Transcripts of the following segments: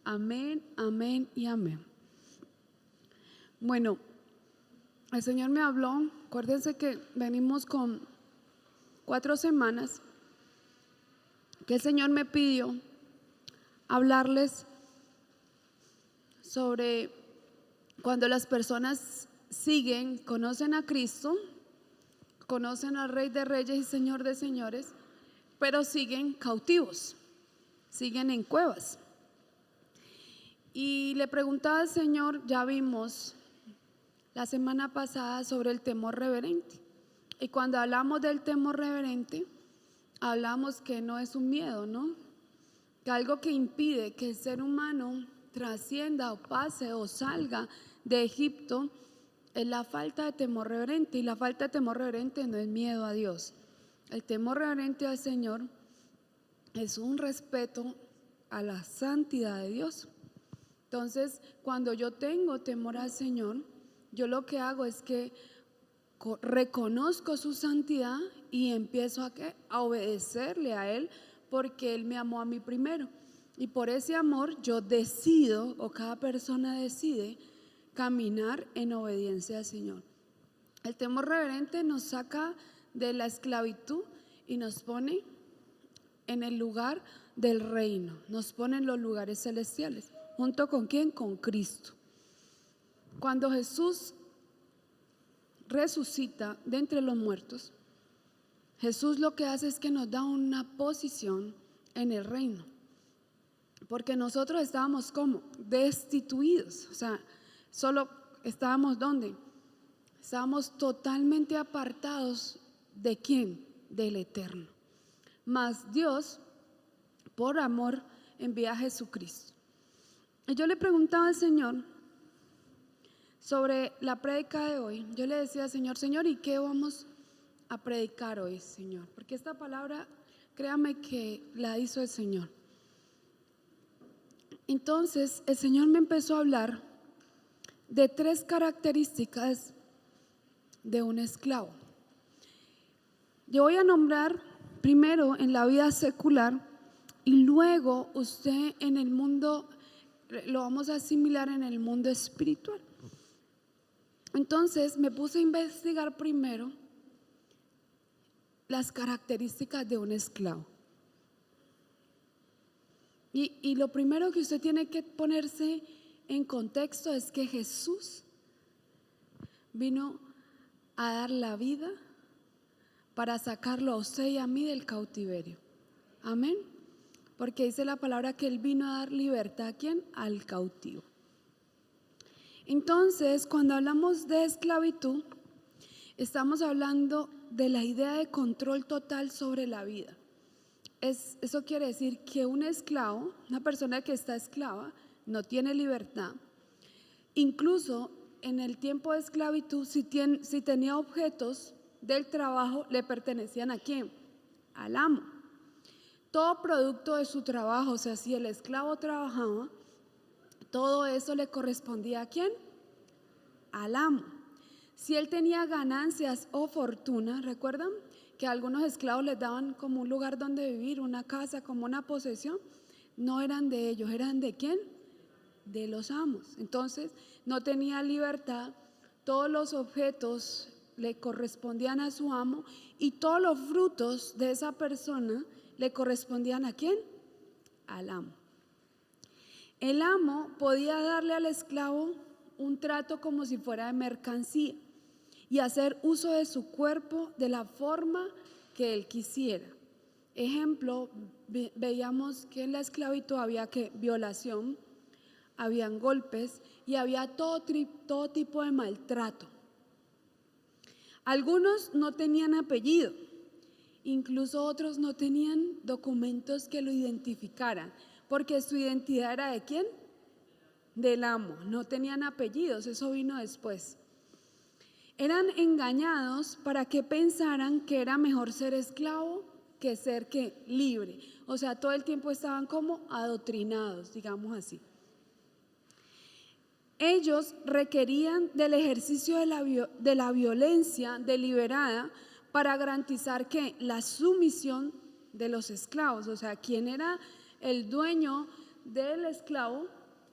Amén, amén y amén. Bueno, el Señor me habló. Acuérdense que venimos con 4 semanas que el Señor me pidió hablarles sobre cuando las personas conocen a Cristo, conocen al Rey de Reyes y Señor de Señores, pero siguen cautivos, siguen en cuevas. Y le preguntaba al Señor, ya vimos la semana pasada sobre el temor reverente. Y cuando hablamos del temor reverente, hablamos que no es un miedo, ¿no? Que algo que impide que el ser humano trascienda o pase o salga de Egipto es la falta de temor reverente. Y la falta de temor reverente no es miedo a Dios. El temor reverente al Señor es un respeto a la santidad de Dios. Entonces, cuando yo tengo temor al Señor, yo lo que hago es que reconozco su santidad y empiezo a obedecerle a Él, porque Él me amó a mí primero. Y por ese amor yo decido, o cada persona decide, caminar en obediencia al Señor. El temor reverente nos saca de la esclavitud y nos pone en el lugar del reino, nos pone en los lugares celestiales. ¿Junto con quién? Con Cristo. Cuando Jesús resucita de entre los muertos, Jesús lo que hace es que nos da una posición en el reino, porque nosotros estábamos como destituidos, o sea, solo estábamos ¿dónde? Estábamos totalmente apartados de ¿quién? Del Eterno. Mas Dios, por amor, envía a Jesucristo. Y yo le preguntaba al Señor sobre la prédica de hoy. Yo le decía al Señor, ¿y qué vamos a predicar hoy, Señor? Porque esta palabra, créame que la hizo el Señor. Entonces el Señor me empezó a hablar de 3 características de un esclavo. Yo voy a nombrar primero en la vida secular y luego usted en el mundo, lo vamos a asimilar en el mundo espiritual. Entonces me puse a investigar primero las características de un esclavo. Y lo primero que usted tiene que ponerse en contexto es que Jesús vino a dar la vida para sacarlo a usted y a mí del cautiverio. Amén. Porque dice la palabra que Él vino a dar libertad ¿a quién? Al cautivo. Entonces, cuando hablamos de esclavitud, estamos hablando de la idea de control total sobre la vida. Eso quiere decir que un esclavo, una persona que está esclava, no tiene libertad. Incluso en el tiempo de esclavitud, si tenía objetos del trabajo, le pertenecían ¿a quién? Al amo. Todo producto de su trabajo, o sea, si el esclavo trabajaba, todo eso le correspondía ¿a quién? Al amo. Si él tenía ganancias o fortuna, ¿recuerdan? Que a algunos esclavos les daban como un lugar donde vivir, una casa, como una posesión. No eran de ellos, eran ¿de quién? De los amos. Entonces no tenía libertad, todos los objetos le correspondían a su amo y todos los frutos de esa persona le correspondían ¿a quién? Al amo. El amo podía darle al esclavo un trato como si fuera de mercancía y hacer uso de su cuerpo de la forma que él quisiera. Ejemplo, veíamos que en la esclavitud había violación, habían golpes y había todo tipo de maltrato. Algunos no tenían apellido, incluso otros no tenían documentos que lo identificaran, porque su identidad era ¿de quién? Del amo. No tenían apellidos, eso vino después. Eran engañados para que pensaran que era mejor ser esclavo que ser libre. O sea, todo el tiempo estaban como adoctrinados, digamos así. Ellos requerían del ejercicio de la violencia deliberada para garantizar que la sumisión de los esclavos, o sea, quién era el dueño del esclavo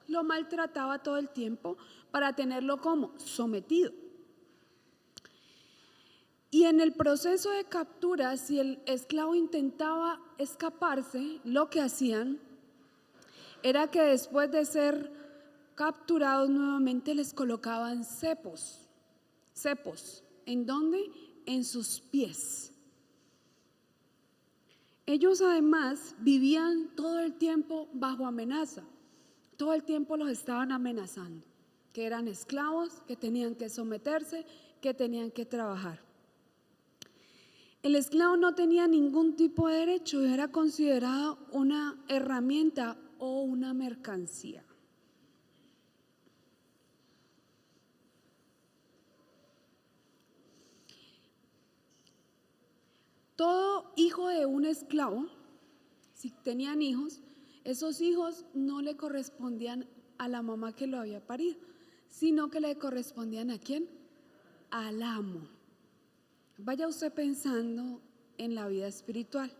lo maltrataba todo el tiempo para tenerlo como sometido. Y en el proceso de captura, si el esclavo intentaba escaparse, lo que hacían era que después de ser capturados nuevamente les colocaban cepos. ¿Cepos? ¿En dónde? En sus pies. Ellos además vivían todo el tiempo bajo amenaza. Todo el tiempo los estaban amenazando, que eran esclavos, que tenían que someterse, que tenían que trabajar. El esclavo no tenía ningún tipo de derecho, era considerado una herramienta o una mercancía. Todo hijo de un esclavo, si tenían hijos, esos hijos no le correspondían a la mamá que lo había parido, sino que le correspondían ¿a quién? Al amo. Vaya usted pensando en la vida espiritual.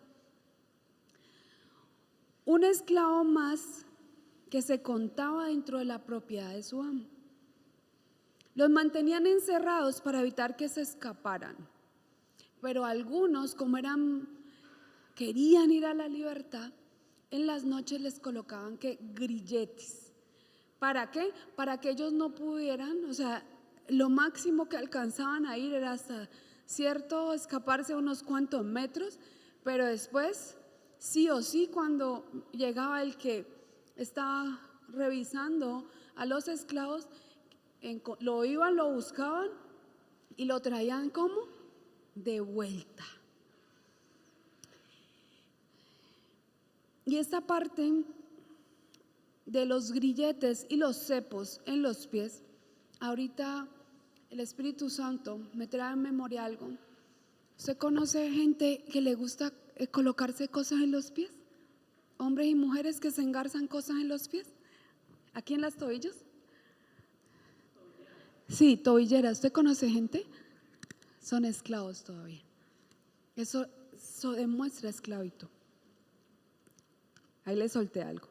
Un esclavo más que se contaba dentro de la propiedad de su amo. Los mantenían encerrados para evitar que se escaparan. Pero algunos, como querían ir a la libertad, en las noches les colocaban grilletes. ¿Para qué? Para que ellos no pudieran, o sea, lo máximo que alcanzaban a ir era hasta cierto, escaparse unos cuantos metros, pero después, sí o sí, cuando llegaba el que estaba revisando a los esclavos, lo iban, lo buscaban y lo traían ¿cómo? De vuelta. Y esta parte de los grilletes y los cepos en los pies, ahorita el Espíritu Santo me trae en memoria algo. ¿Usted conoce gente que le gusta colocarse cosas en los pies? Hombres y mujeres que se engarzan cosas en los pies. ¿Aquí en las tobillas? Sí, tobilleras. ¿Usted conoce gente? Son esclavos todavía. Eso demuestra esclavitud. Ahí le solté algo.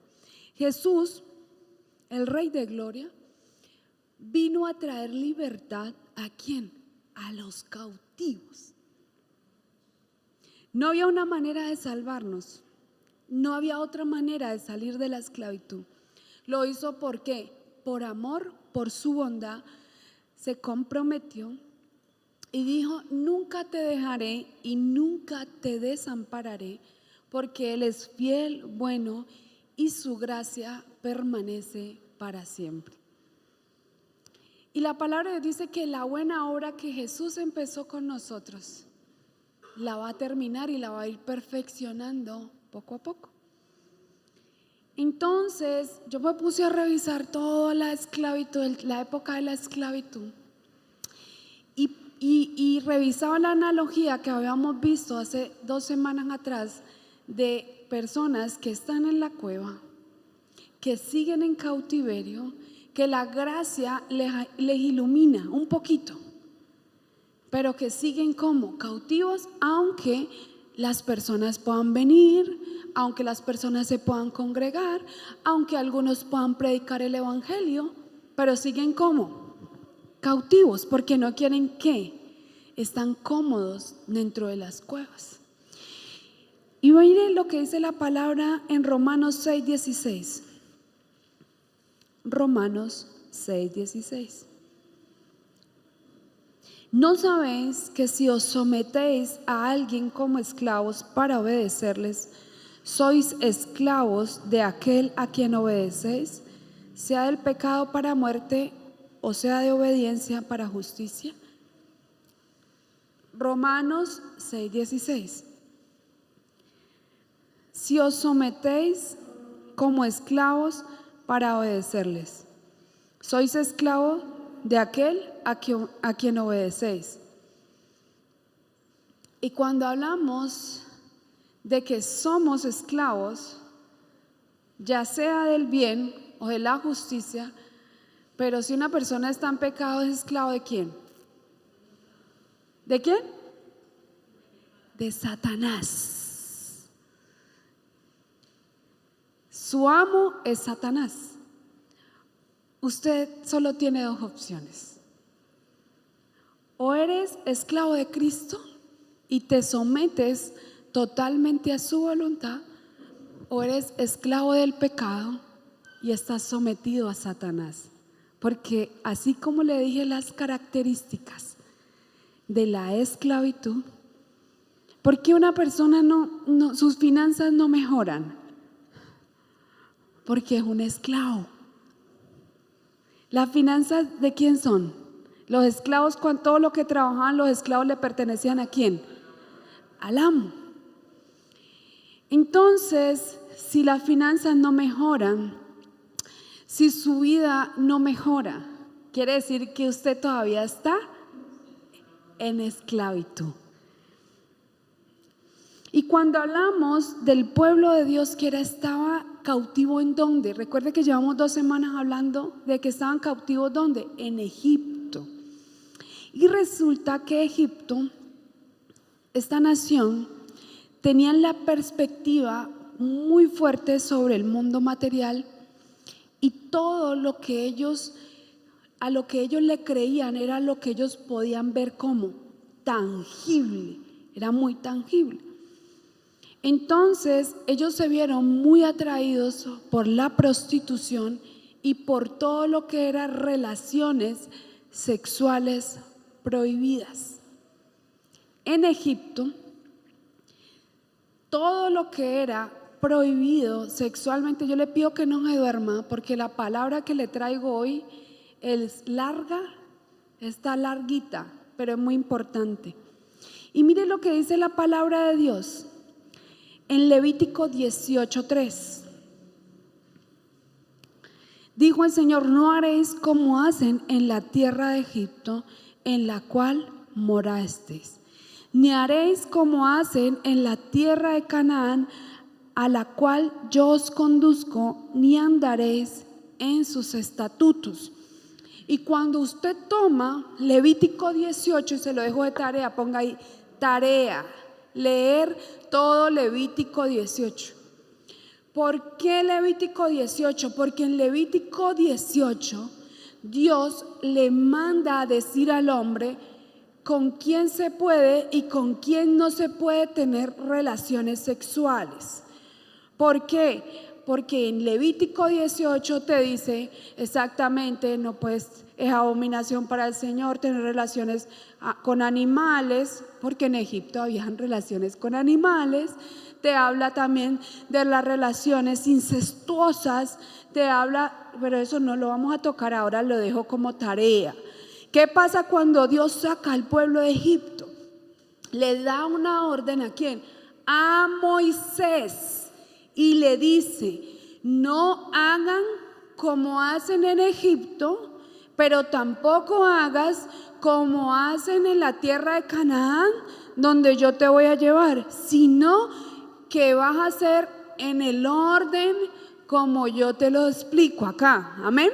Jesús, el Rey de Gloria, vino a traer libertad ¿a quién? A los cautivos. No había una manera de salvarnos, no había otra manera de salir de la esclavitud. Lo hizo ¿por qué? Por amor, por su bondad, se comprometió y dijo: nunca te dejaré y nunca te desampararé, porque Él es fiel, bueno, y su gracia permanece para siempre. Y la palabra de Dios dice que la buena obra que Jesús empezó con nosotros la va a terminar y la va a ir perfeccionando poco a poco. Entonces yo me puse a revisar toda la esclavitud, la época de la esclavitud, y revisaba la analogía que habíamos visto hace 2 semanas atrás de personas que están en la cueva, que siguen en cautiverio, que la gracia les ilumina un poquito, pero que siguen como cautivos, aunque las personas puedan venir, aunque las personas se puedan congregar, aunque algunos puedan predicar el evangelio, pero siguen como cautivos, porque no quieren ¿qué? Están cómodos dentro de las cuevas. Y miren lo que dice la palabra en Romanos 6:16. Romanos 6:16. ¿No sabéis que si os sometéis a alguien como esclavos para obedecerles, sois esclavos de aquel a quien obedecéis, sea del pecado para muerte o sea de obediencia para justicia? Romanos 6:16. Si os sometéis como esclavos para obedecerles, sois esclavos de aquel a quien obedecéis. Y cuando hablamos de que somos esclavos, ya sea del bien o de la justicia, pero si una persona está en pecado, ¿es esclavo de quién? ¿De quién? De Satanás. Su amo es Satanás. Usted solo tiene dos opciones. O eres esclavo de Cristo y te sometes totalmente a su voluntad, o eres esclavo del pecado y estás sometido a Satanás. Porque así como le dije las características de la esclavitud, ¿por qué una persona sus finanzas no mejoran? Porque es un esclavo. ¿Las finanzas de quién son? Los esclavos, con todo lo que trabajaban, los esclavos le pertenecían ¿a quién? Al amo. Entonces, si las finanzas no mejoran, si su vida no mejora, quiere decir que usted todavía está en esclavitud. Y cuando hablamos del pueblo de Dios que estaba cautivo, ¿en dónde? Recuerde que llevamos 2 semanas hablando de que estaban cautivos, ¿dónde? En Egipto. Y resulta que Egipto, esta nación, tenían la perspectiva muy fuerte sobre el mundo material y todo lo que a lo que ellos le creían era lo que ellos podían ver como tangible, era muy tangible. Entonces ellos se vieron muy atraídos por la prostitución y por todo lo que eran relaciones sexuales prohibidas. En Egipto, todo lo que era prohibido sexualmente, yo le pido que no se duerma porque la palabra que le traigo hoy es larga, está larguita, pero es muy importante. Y mire lo que dice la palabra de Dios en Levítico 18:3. Dijo el Señor: no haréis como hacen en la tierra de Egipto, en la cual morasteis, ni haréis como hacen en la tierra de Canaán, a la cual yo os conduzco, ni andaréis en sus estatutos. Y cuando usted toma Levítico 18, y se lo dejo de tarea, ponga ahí tarea, leer todo Levítico 18. ¿Por qué Levítico 18? Porque en Levítico 18 Dios le manda a decir al hombre con quién se puede y con quién no se puede tener relaciones sexuales. ¿Por qué? Porque en Levítico 18 te dice exactamente, no puedes, es abominación para el Señor tener relaciones con animales, porque en Egipto habían relaciones con animales. Te habla también de las relaciones incestuosas, te habla, pero eso no lo vamos a tocar ahora, lo dejo como tarea. ¿Qué pasa cuando Dios saca al pueblo de Egipto? Le da una orden ¿a quién? A Moisés. Y le dice: no hagan como hacen en Egipto, pero tampoco hagas como hacen en la tierra de Canaán, donde yo te voy a llevar, sino que vas a hacer en el orden como yo te lo explico acá. Amén.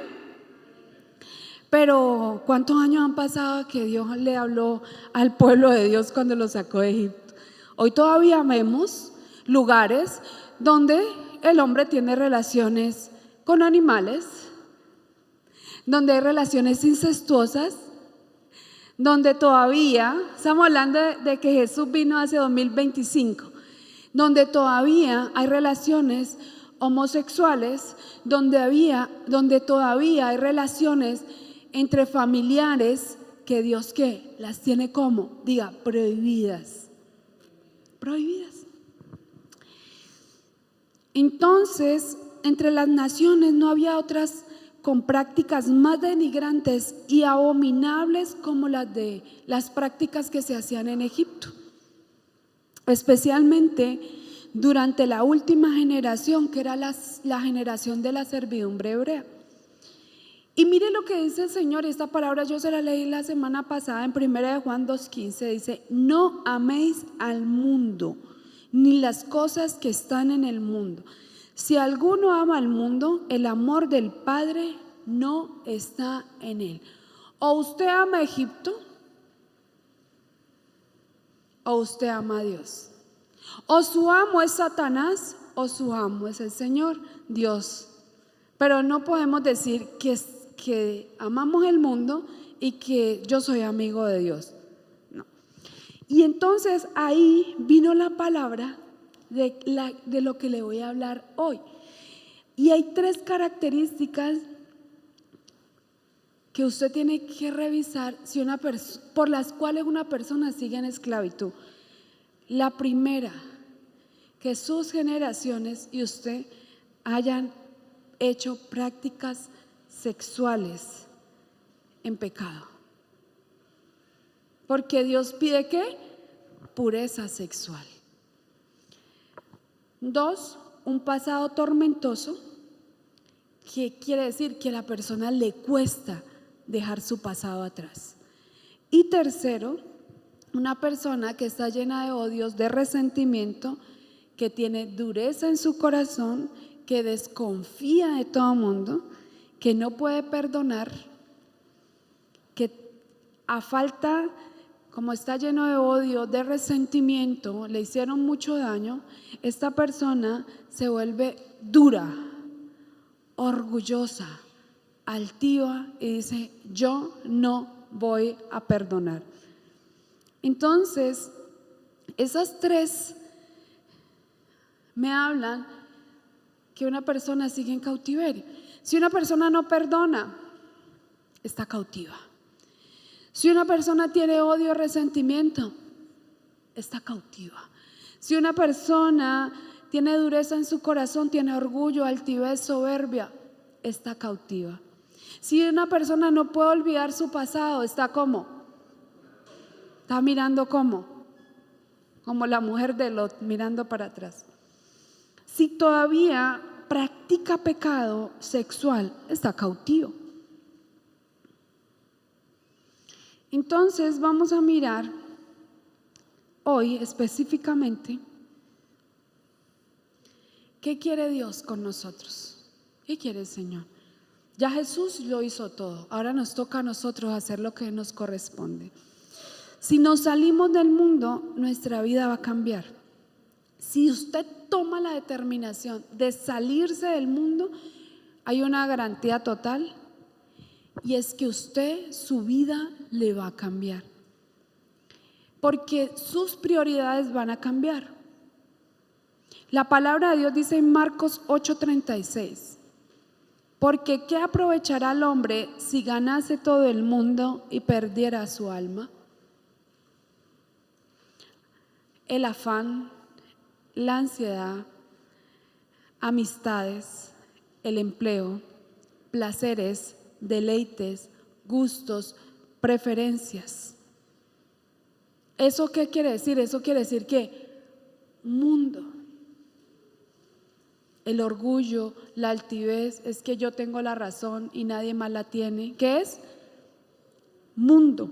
Pero ¿cuántos años han pasado que Dios le habló al pueblo de Dios cuando lo sacó de Egipto? Hoy todavía vemos lugares donde el hombre tiene relaciones con animales, donde hay relaciones incestuosas, donde todavía, estamos hablando de que Jesús vino hace 2025, donde todavía hay relaciones homosexuales, donde todavía hay relaciones entre familiares que Dios ¿qué? Las tiene como, diga, prohibidas. Prohibidas. Entonces, entre las naciones no había otras con prácticas más denigrantes y abominables como las prácticas que se hacían en Egipto, especialmente durante la última generación, que era la generación de la servidumbre hebrea. Y mire lo que dice el Señor, esta palabra yo se la leí la semana pasada en 1 Juan 2:15, dice: no améis al mundo ni las cosas que están en el mundo. Si alguno ama al mundo, el amor del Padre no está en él. O usted ama a Egipto, o usted ama a Dios. O su amo es Satanás, o su amo es el Señor, Dios. Pero no podemos decir que amamos el mundo y que yo soy amigo de Dios. No. Y entonces ahí vino la palabra de lo que le voy a hablar hoy. Y hay 3 características que usted tiene que revisar por las cuales una persona sigue en esclavitud. La primera, que sus generaciones y usted hayan hecho prácticas sexuales en pecado. Porque Dios pide ¿qué? Pureza sexual. 2, un pasado tormentoso, que quiere decir que a la persona le cuesta dejar su pasado atrás. Y tercero, una persona que está llena de odios, de resentimiento, que tiene dureza en su corazón, que desconfía de todo mundo, que no puede perdonar, que a falta, como está lleno de odio, de resentimiento, le hicieron mucho daño, esta persona se vuelve dura, orgullosa, altiva y dice: yo no voy a perdonar. Entonces, esas 3 me hablan que una persona sigue en cautiverio. Si una persona no perdona, está cautiva. Si una persona tiene odio o resentimiento, está cautiva. Si una persona tiene dureza en su corazón, tiene orgullo, altivez, soberbia, está cautiva. Si una persona no puede olvidar su pasado, está como, está mirando como la mujer de Lot, mirando para atrás. Si todavía practica pecado sexual, está cautivo. Entonces vamos a mirar hoy específicamente qué quiere Dios con nosotros, qué quiere el Señor. Ya Jesús lo hizo todo, ahora nos toca a nosotros hacer lo que nos corresponde. Si nos salimos del mundo, nuestra vida va a cambiar. Si usted toma la determinación de salirse del mundo, hay una garantía total, y es que usted, su vida le va a cambiar, porque sus prioridades van a cambiar. La palabra de Dios dice en Marcos 8:36: porque ¿qué aprovechará el hombre si ganase todo el mundo y perdiera su alma? El afán, la ansiedad, amistades, el empleo, placeres, deleites, gustos, preferencias. ¿Eso qué quiere decir? Eso quiere decir que mundo. El orgullo, la altivez, es que yo tengo la razón y nadie más la tiene. ¿Qué es? Mundo.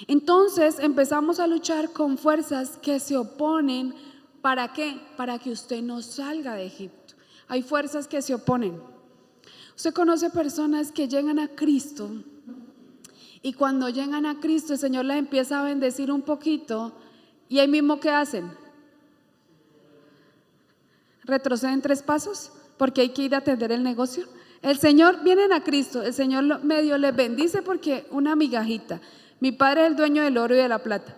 Entonces empezamos a luchar con fuerzas que se oponen. ¿Para qué? Para que usted no salga de Egipto. Hay fuerzas que se oponen. Usted conoce personas que llegan a Cristo, y cuando llegan a Cristo el Señor les empieza a bendecir un poquito, y ahí mismo ¿qué hacen? Retroceden 3 pasos porque hay que ir a atender el negocio. El Señor, vienen a Cristo, el Señor medio les bendice porque una migajita. Mi padre es el dueño del oro y de la plata,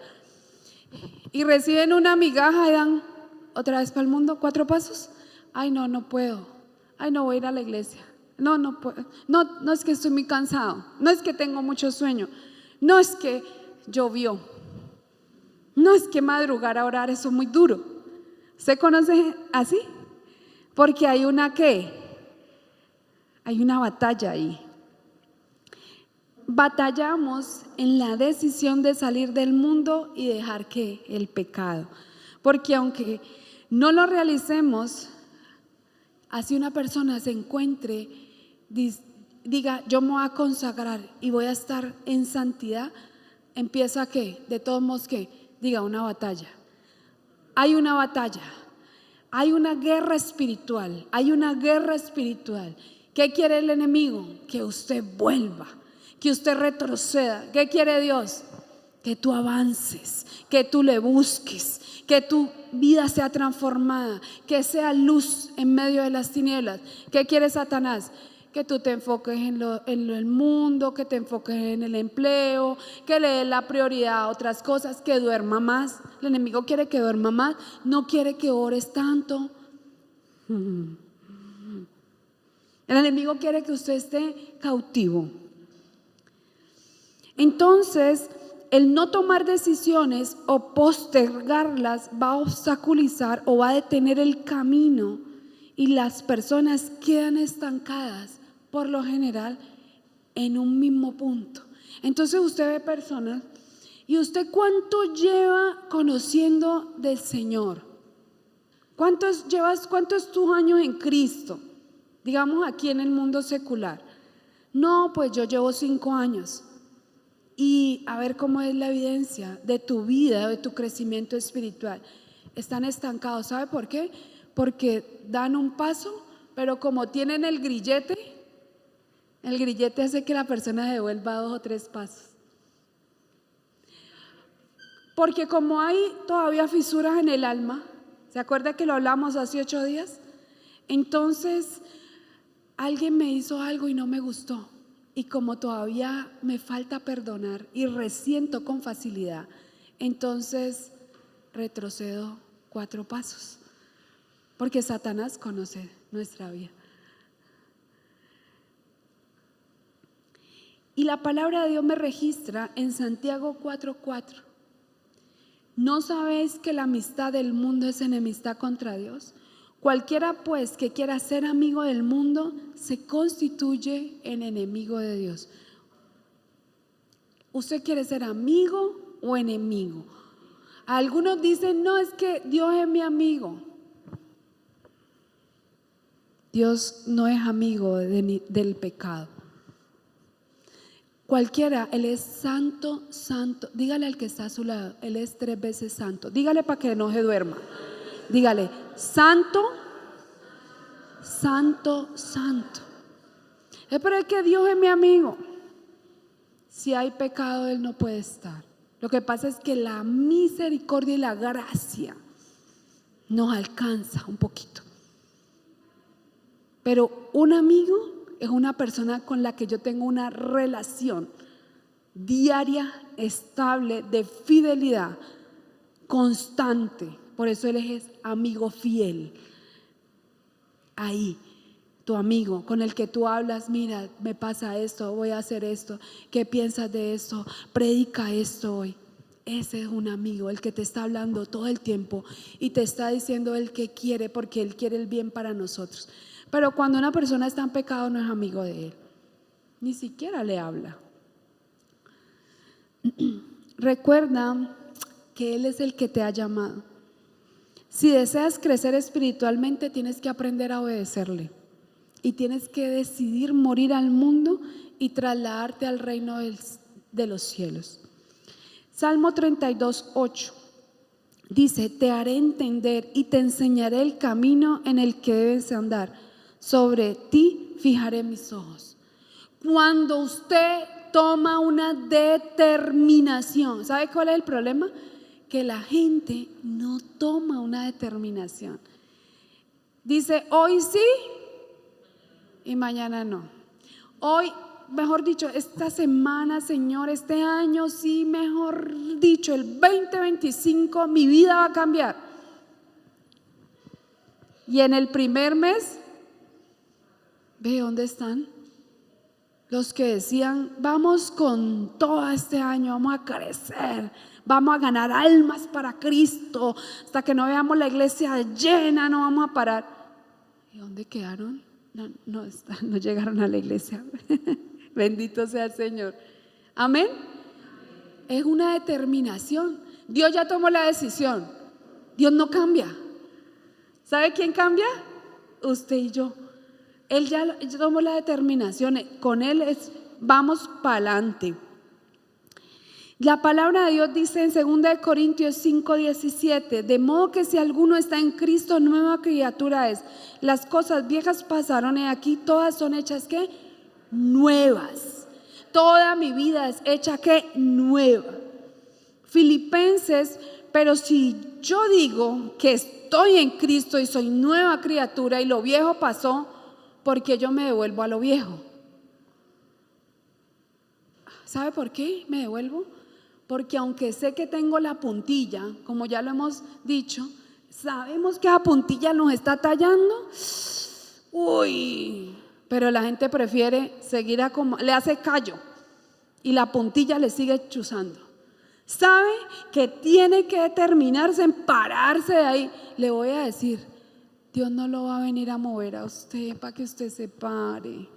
y reciben una migaja y dan otra vez para el mundo, 4 pasos. Ay, no puedo. Ay, no voy a ir a la iglesia. No puedo. No es que estoy muy cansado. No es que tengo mucho sueño. No es que llovió. No es que madrugar a orar, eso es muy duro. ¿Se conoce así? Porque hay una batalla ahí. Batallamos en la decisión de salir del mundo y dejar el pecado. Porque aunque no lo realicemos, así una persona se encuentre, diga yo me voy a consagrar y voy a estar en santidad, empieza de todos modos diga una batalla. Hay una batalla, hay una guerra espiritual, ¿Qué quiere el enemigo? Que usted vuelva, que usted retroceda. ¿Qué quiere Dios? Que tú avances, que tú le busques, que tu vida sea transformada, que sea luz en medio de las tinieblas. ¿Qué quiere Satanás? Que tú te enfoques en el mundo, que te enfoques en el empleo, que le des la prioridad a otras cosas, que duerma más. El enemigo quiere que duerma más, no quiere que ores tanto. El enemigo quiere que usted esté cautivo. Entonces, el no tomar decisiones o postergarlas va a obstaculizar o va a detener el camino, y las personas quedan estancadas por lo general en un mismo punto. Entonces usted ve personas, y usted ¿cuánto lleva conociendo del Señor? ¿Cuántos tus años en Cristo? Digamos aquí en el mundo secular. No, pues yo llevo 5 años. Y a ver cómo es la evidencia de tu vida, de tu crecimiento espiritual. Están estancados. ¿Sabe por qué? Porque dan un paso, pero como tienen el grillete hace que la persona devuelva 2 o 3 pasos. Porque como hay todavía fisuras en el alma, ¿se acuerda que lo hablamos hace 8 días? Entonces, alguien me hizo algo y no me gustó. Y como todavía me falta perdonar y resiento con facilidad, entonces retrocedo 4 pasos. Porque Satanás conoce nuestra vida. Y la palabra de Dios me registra en Santiago 4:4. ¿No sabéis que la amistad del mundo es enemistad contra Dios? Cualquiera pues que quiera ser amigo del mundo se constituye en enemigo de Dios. ¿Usted quiere ser amigo o enemigo? Algunos dicen, no, es que Dios es mi amigo. Dios no es amigo del pecado. Cualquiera, Él es santo, santo. Dígale al que está a su lado, Él es 3 veces santo. Dígale para que no se duerma. Dígale, santo, santo, santo. Pero es que Dios es mi amigo. Si hay pecado, Él no puede estar. Lo que pasa es que la misericordia y la gracia nos alcanza un poquito. Pero un amigo es una persona con la que yo tengo una relación diaria, estable, de fidelidad, constante. Por eso Él es amigo fiel. Ahí, tu amigo con el que tú hablas, mira, me pasa esto, voy a hacer esto, ¿qué piensas de esto? Predica esto hoy. Ese es un amigo, el que te está hablando todo el tiempo y te está diciendo el que quiere, porque Él quiere el bien para nosotros. Pero cuando una persona está en pecado, no es amigo de Él, ni siquiera le habla. Recuerda que Él es el que te ha llamado. Si deseas crecer espiritualmente, tienes que aprender a obedecerle y tienes que decidir morir al mundo y trasladarte al reino de los cielos. Salmo 32:8 dice: te haré entender y te enseñaré el camino en el que debes andar. Sobre ti fijaré mis ojos. Cuando usted toma una determinación, ¿sabe cuál es el problema? Que la gente no toma una determinación. Dice, hoy sí y mañana no. Hoy, mejor dicho, esta semana, Señor, este año sí, mejor dicho, el 2025 mi vida va a cambiar. Y en el primer mes, ¿ve dónde están? Los que decían, vamos con todo este año, vamos a crecer, vamos a ganar almas para Cristo, hasta que no veamos la iglesia llena, no vamos a parar. ¿Y dónde quedaron? No llegaron a la iglesia. Bendito sea el Señor. Amén. Es una determinación. Dios ya tomó la decisión. Dios no cambia. ¿Sabe quién cambia? Usted y yo. Él ya tomó la determinación. Con Él vamos para adelante. La palabra de Dios dice en 2 Corintios 5:17: de modo que si alguno está en Cristo, nueva criatura es. Las cosas viejas pasaron y aquí todas son hechas ¿qué? Nuevas. Toda mi vida es hecha ¿qué? Nueva. Filipenses Pero si yo digo que estoy en Cristo y soy nueva criatura y lo viejo pasó, ¿por qué yo me devuelvo a lo viejo? ¿Sabe por qué me devuelvo? Porque aunque sé que tengo la puntilla, como ya lo hemos dicho, sabemos que la puntilla nos está tallando. Uy, pero la gente prefiere seguir le hace callo y la puntilla le sigue chuzando. Sabe que tiene que determinarse en pararse de ahí. Le voy a decir, Dios no lo va a venir a mover a usted para que usted se pare.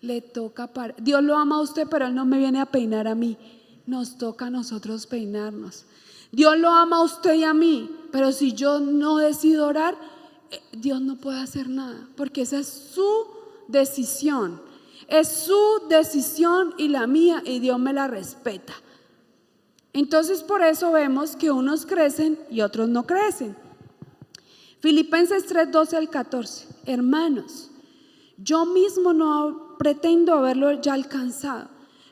Le toca parar. Dios lo ama a usted, pero Él no me viene a peinar a mí. Nos toca a nosotros peinarnos. Dios lo ama a usted y a mí, pero si yo no decido orar, Dios no puede hacer nada, porque esa es su decisión. Es su decisión y la mía, y Dios me la respeta. Entonces por eso vemos que unos crecen y otros no crecen. Filipenses 3, 12 al 14. Hermanos, yo mismo no pretendo haberlo ya alcanzado,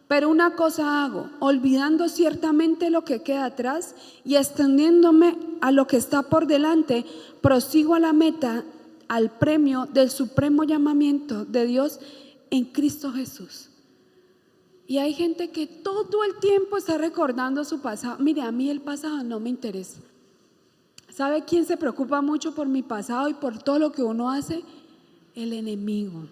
pero una cosa hago, olvidando ciertamente lo que queda atrás y extendiéndome a lo que está por delante, prosigo a la meta, al premio del supremo llamamiento de Dios en Cristo Jesús. Y hay gente que todo el tiempo está recordando su pasado. Mire, a mí el pasado no me interesa. ¿Sabe quién se preocupa mucho por mi pasado y por todo lo que uno hace? El enemigo.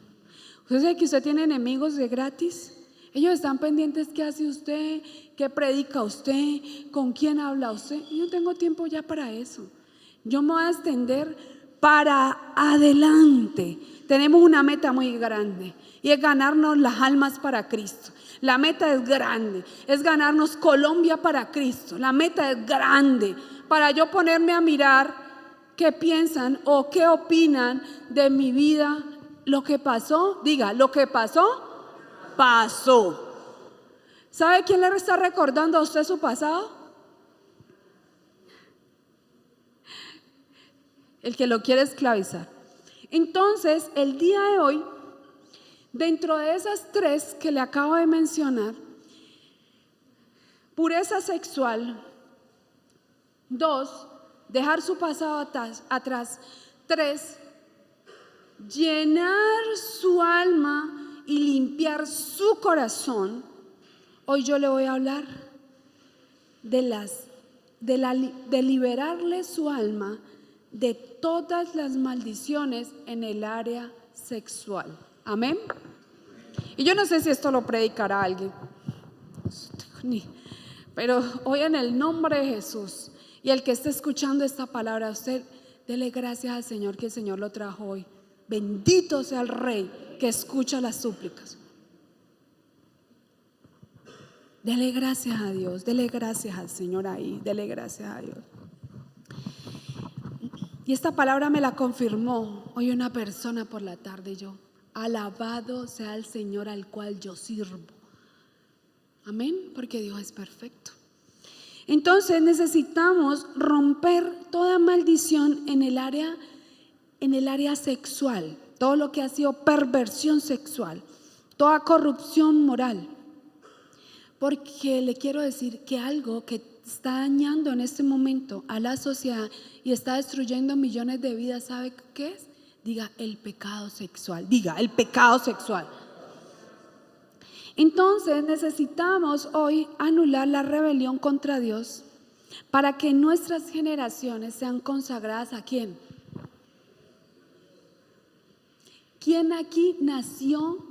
¿Usted sabe que usted tiene enemigos de gratis? Ellos están pendientes qué hace usted, qué predica usted, con quién habla usted. Yo no tengo tiempo ya para eso. Yo me voy a extender para adelante. Tenemos una meta muy grande y es ganarnos las almas para Cristo. La meta es grande, es ganarnos Colombia para Cristo. La meta es grande para yo ponerme a mirar qué piensan o qué opinan de mi vida. Lo que pasó, diga, lo que pasó, pasó. ¿Sabe quién le está recordando a usted su pasado? El que lo quiere esclavizar. Entonces, el día de hoy, dentro de esas tres que le acabo de mencionar, pureza sexual, 2, dejar su pasado atrás, 3, llenar su alma y limpiar su corazón. Hoy yo le voy a hablar de liberarle su alma de todas las maldiciones en el área sexual. Amén. Y yo no sé si esto lo predicará alguien, pero hoy en el nombre de Jesús, y el que esté escuchando esta palabra, usted dele gracias al Señor que el Señor lo trajo hoy. Bendito sea el Rey que escucha las súplicas. Dele gracias a Dios, dele gracias al Señor ahí, dele gracias a Dios. Y esta palabra me la confirmó hoy una persona por la tarde. Yo, alabado sea el Señor al cual yo sirvo. Amén, porque Dios es perfecto. Entonces necesitamos romper toda maldición en el área sexual, todo lo que ha sido perversión sexual, toda corrupción moral. Porque le quiero decir que algo que está dañando en este momento a la sociedad y está destruyendo millones de vidas, ¿sabe qué es? Diga, el pecado sexual. Diga, el pecado sexual. Entonces necesitamos hoy anular la rebelión contra Dios para que nuestras generaciones sean consagradas. ¿A quién? ¿Quién aquí nació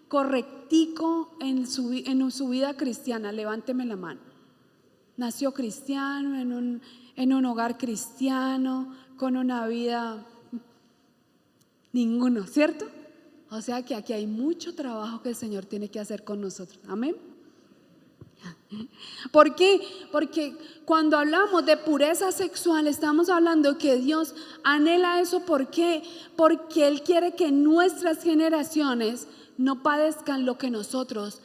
correctico en su vida cristiana? Levánteme la mano. Nació cristiano, en un hogar cristiano, con una vida. Ninguno, ¿cierto? O sea que aquí hay mucho trabajo que el Señor tiene que hacer con nosotros. Amén. ¿Por qué? Porque cuando hablamos de pureza sexual estamos hablando que Dios anhela eso. ¿Por qué? Porque Él quiere que nuestras generaciones no padezcan lo que nosotros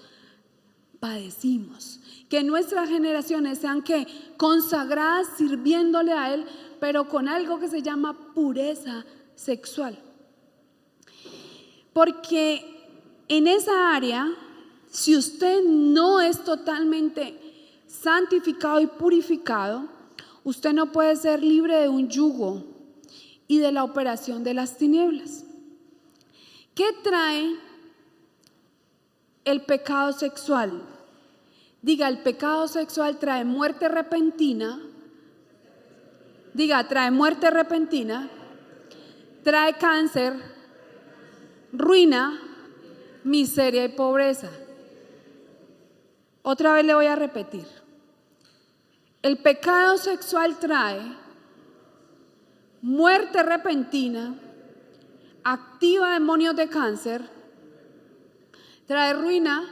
padecimos. Que nuestras generaciones sean consagradas sirviéndole a Él, pero con algo que se llama pureza sexual. Porque en esa área, si usted no es totalmente santificado y purificado, usted no puede ser libre de un yugo y de la operación de las tinieblas. ¿Qué trae el pecado sexual? Diga, el pecado sexual trae muerte repentina. Diga, trae muerte repentina, trae cáncer, ruina, miseria y pobreza. Otra vez le voy a repetir. El pecado sexual trae muerte repentina, activa demonios de cáncer, trae ruina,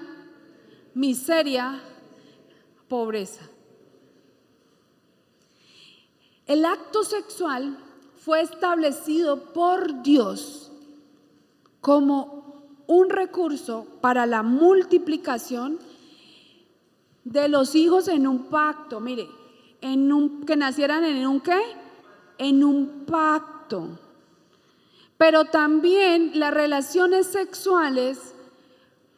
miseria, pobreza. El acto sexual fue establecido por Dios como un recurso para la multiplicación de los hijos en un pacto. Mire, que nacieran en un ¿qué? En un pacto. Pero también las relaciones sexuales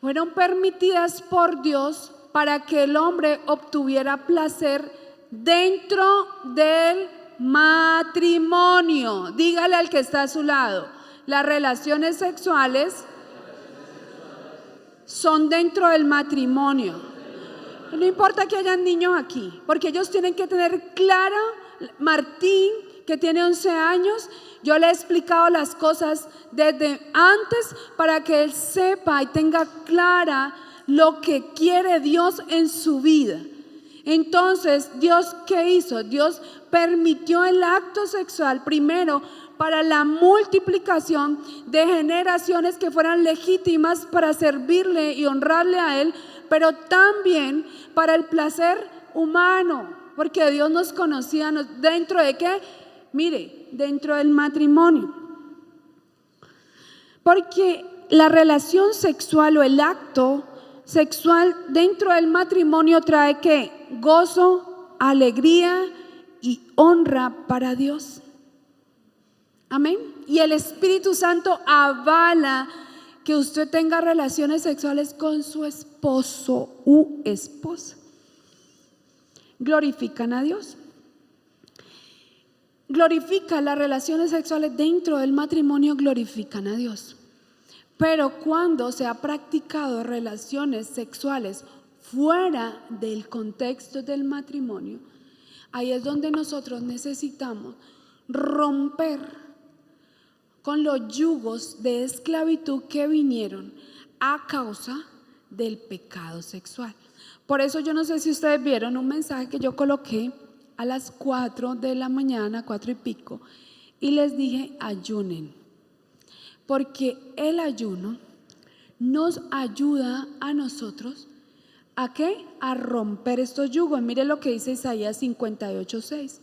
fueron permitidas por Dios para que el hombre obtuviera placer dentro del matrimonio. Dígale al que está a su lado, las relaciones sexuales son dentro del matrimonio. No importa que hayan niños aquí, porque ellos tienen que tener clara. Martín, que tiene 11 años, yo le he explicado las cosas desde antes para que él sepa y tenga clara lo que quiere Dios en su vida. Entonces, ¿Dios qué hizo? Dios permitió el acto sexual primero para la multiplicación de generaciones que fueran legítimas para servirle y honrarle a Él, pero también para el placer humano, porque Dios nos conocía dentro de ¿qué? Mire, dentro del matrimonio. Porque la relación sexual o el acto sexual dentro del matrimonio trae ¿qué? Gozo, alegría y honra para Dios. Amén. Y el Espíritu Santo avala que usted tenga relaciones sexuales con su esposo u esposa. Glorifican a Dios. Glorifica las relaciones sexuales dentro del matrimonio, glorifican a Dios. Pero cuando se ha practicado relaciones sexuales fuera del contexto del matrimonio, ahí es donde nosotros necesitamos romper con los yugos de esclavitud que vinieron a causa del pecado sexual. Por eso yo no sé si ustedes vieron un mensaje que yo coloqué a las 4 de la mañana, 4 y pico, y les dije ayunen, porque el ayuno nos ayuda a nosotros ¿a qué? A romper estos yugos. Mire lo que dice Isaías 58:6.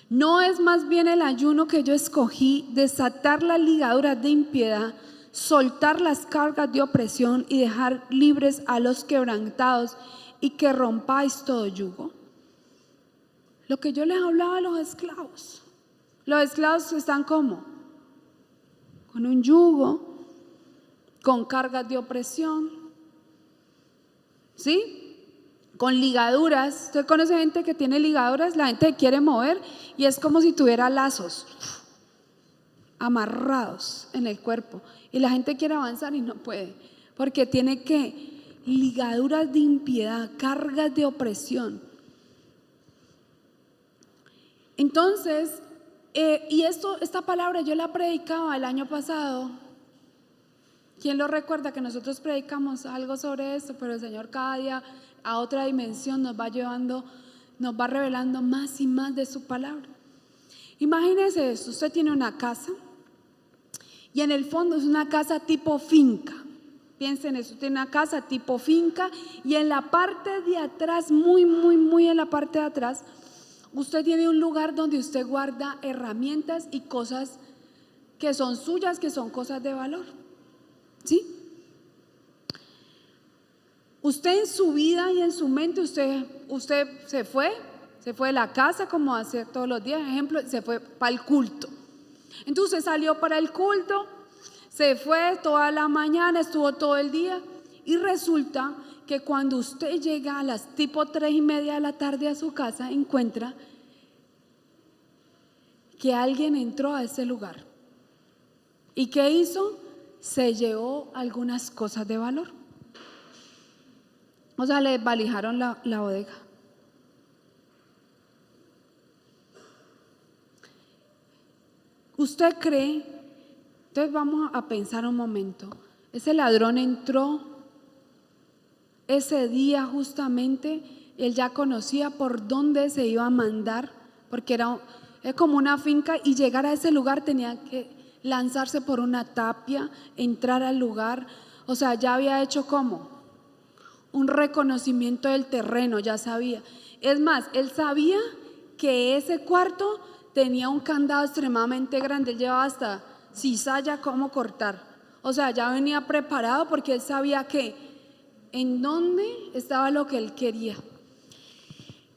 No es más bien el ayuno que yo escogí, desatar las ligaduras de impiedad, soltar las cargas de opresión y dejar libres a los quebrantados y que rompáis todo yugo. Lo que yo les hablaba a los esclavos. Los esclavos están ¿cómo? Con un yugo, con cargas de opresión, ¿sí? Con ligaduras. ¿Usted conoce gente que tiene ligaduras? La gente que quiere mover y es como si tuviera lazos amarrados en el cuerpo. Y la gente quiere avanzar y no puede, porque tiene que ligaduras de impiedad, cargas de opresión. Entonces, y esta palabra yo la predicaba el año pasado. ¿Quién lo recuerda que nosotros predicamos algo sobre esto? Pero el Señor cada día a otra dimensión nos va llevando, nos va revelando más y más de su palabra. Imagínese esto, usted tiene una casa y en el fondo es una casa tipo finca. Piensen en eso, tiene una casa tipo finca y en la parte de atrás, muy en la parte de atrás, usted tiene un lugar donde usted guarda herramientas y cosas que son suyas, que son cosas de valor. ¿Sí? Usted en su vida y en su mente, usted se fue de la casa como hace todos los días, ejemplo, se fue para el culto. Entonces salió para el culto, se fue toda la mañana, estuvo todo el día y resulta que cuando usted llega a las tipo 3:30 de la tarde a su casa, encuentra que alguien entró a ese lugar. ¿Y qué hizo? Se llevó algunas cosas de valor. O sea, le desvalijaron la bodega. ¿Usted cree? Entonces vamos a pensar un momento. Ese ladrón entró ese día justamente, él ya conocía por dónde se iba a mandar, porque era como una finca, y llegar a ese lugar tenía que lanzarse por una tapia, entrar al lugar. O sea, ya había hecho como un reconocimiento del terreno, ya sabía. Es más, él sabía que ese cuarto tenía un candado extremadamente grande, él llevaba hasta cizalla cómo cortar. O sea, ya venía preparado porque él sabía que en dónde estaba lo que él quería.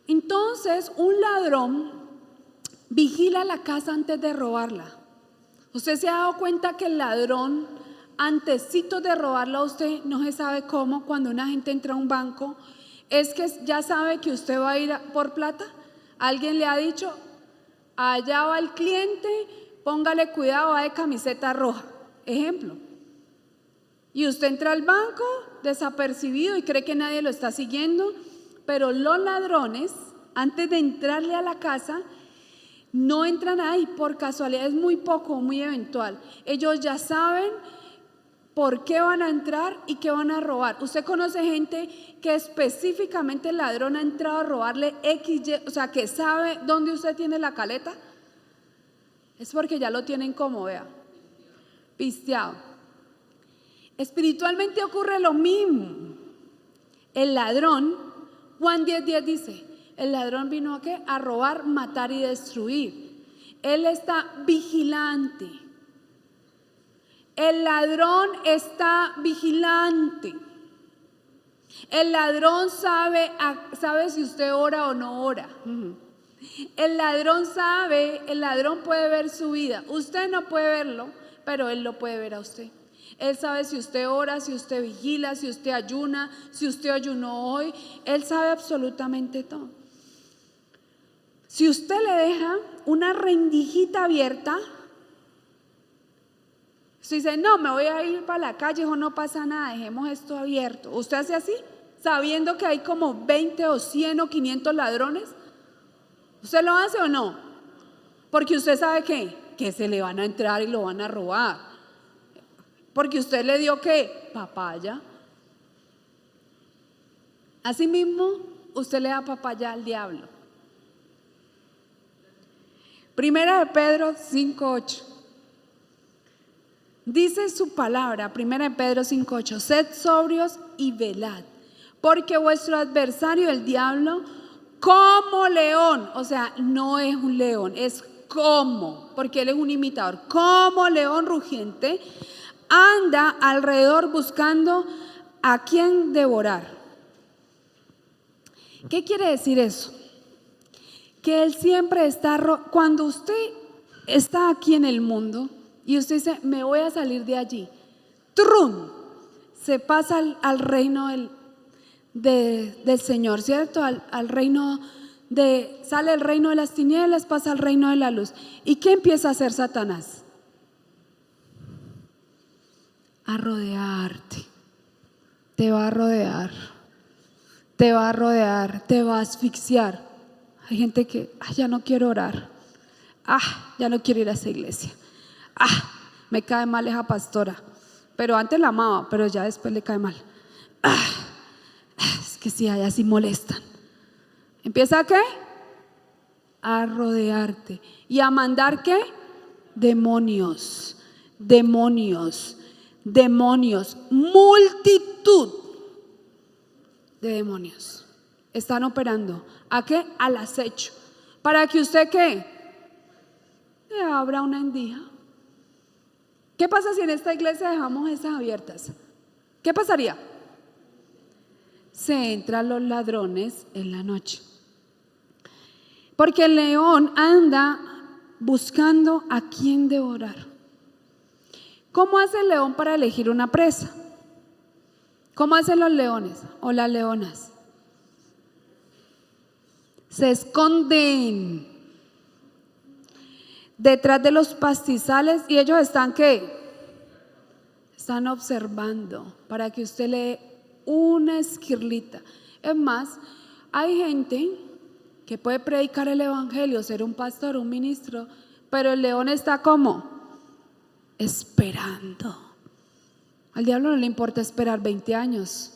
Entonces, un ladrón vigila la casa antes de robarla. Usted se ha dado cuenta que el ladrón, antesito de robarla a usted, no se sabe cómo, cuando una gente entra a un banco, es que ya sabe que usted va a ir por plata. Alguien le ha dicho: allá va el cliente, póngale cuidado, va de camiseta roja, ejemplo. Y usted entra al banco desapercibido y cree que nadie lo está siguiendo, pero los ladrones, antes de entrarle a la casa, no entran ahí por casualidad, es muy poco, muy eventual. Ellos ya saben por qué van a entrar y qué van a robar. Usted conoce gente que específicamente el ladrón ha entrado a robarle XY, o sea, que sabe dónde usted tiene la caleta. Es porque ya lo tienen como, vea, pisteado. Espiritualmente ocurre lo mismo. El ladrón, Juan 10:10 dice: el ladrón vino ¿a qué? A robar, matar y destruir. Él está vigilante. El ladrón está vigilante. El ladrón sabe si usted ora o no ora. El ladrón sabe, el ladrón puede ver su vida. Usted no puede verlo, pero él lo puede ver a usted. Él sabe si usted ora, si usted vigila, si usted ayuna, si usted ayunó hoy. Él sabe absolutamente todo. Si usted le deja una rendijita abierta, usted dice: no, me voy a ir para la calle, o no pasa nada, dejemos esto abierto. ¿Usted hace así? Sabiendo que hay como 20 o 100 o 500 ladrones. ¿Usted lo hace o no? Porque usted sabe que se le van a entrar y lo van a robar. Porque usted le dio ¿qué? Papaya. Asimismo, usted le da papaya al diablo. Primera de Pedro 5:8. Dice su palabra, Primera de Pedro 5:8: sed sobrios y velad, porque vuestro adversario el diablo, como león, o sea, no es un león, es como, porque él es un imitador, como león rugiente, anda alrededor buscando a quien devorar. ¿Qué quiere decir eso? Que él siempre está, cuando usted está aquí en el mundo y usted dice: me voy a salir de allí, ¡trun!, se pasa al reino del Señor, ¿cierto? Al reino sale el reino de las tinieblas, pasa al reino de la luz. ¿Y qué empieza a hacer Satanás? A rodearte. Te va a rodear, te va a rodear, te va a asfixiar. Hay gente que: ya no quiero orar, ya no quiero ir a esa iglesia, me cae mal esa pastora, pero antes la amaba, pero ya después le cae mal. Es que sí, allá sí molestan. ¿Empieza a qué? A rodearte y a mandar ¿qué? Demonios, multitud de demonios están operando. ¿A qué? Al acecho. ¿Para que usted qué? Le abra una endija. ¿Qué pasa si en esta iglesia dejamos esas abiertas? ¿Qué pasaría? Se entran los ladrones en la noche. Porque el león anda buscando a quien devorar. ¿Cómo hace el león para elegir una presa? ¿Cómo hacen los leones o las leonas? Se esconden detrás de los pastizales y ellos están ¿qué? Están observando para que usted le dé una esquirlita. Es más, hay gente que puede predicar el evangelio, ser un pastor, un ministro, pero el león está como esperando. Al diablo no le importa esperar 20 años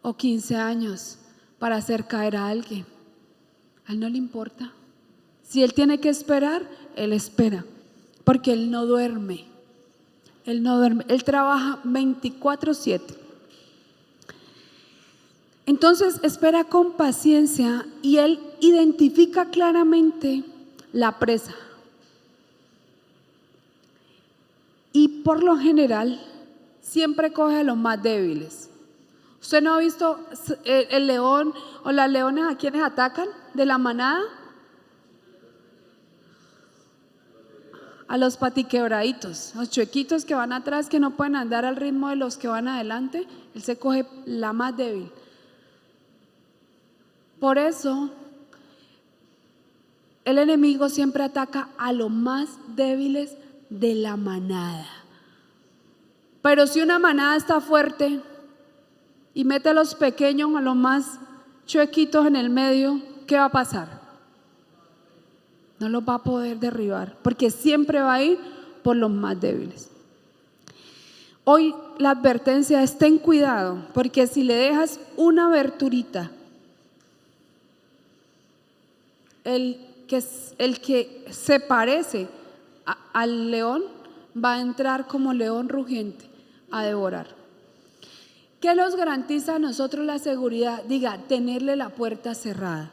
o 15 años para hacer caer a alguien. A él no le importa. Si él tiene que esperar, él espera, porque él no duerme. Él no duerme, él trabaja 24/7. Entonces espera con paciencia y él identifica claramente la presa. Y por lo general siempre coge a los más débiles. ¿Usted no ha visto el león o las leonas a quienes atacan de la manada? A los patiquebraditos, los chuequitos que van atrás, que no pueden andar al ritmo de los que van adelante. Él se coge la más débil. Por eso el enemigo siempre ataca a los más débiles de la manada. Pero si una manada está fuerte y mete a los pequeños, a los más chuequitos en el medio, ¿qué va a pasar? No los va a poder derribar, porque siempre va a ir por los más débiles. Hoy la advertencia es: ten cuidado, porque si le dejas una aberturita, el que se parece al león va a entrar como león rugiente a devorar. ¿Qué nos garantiza a nosotros la seguridad? Diga, tenerle la puerta cerrada.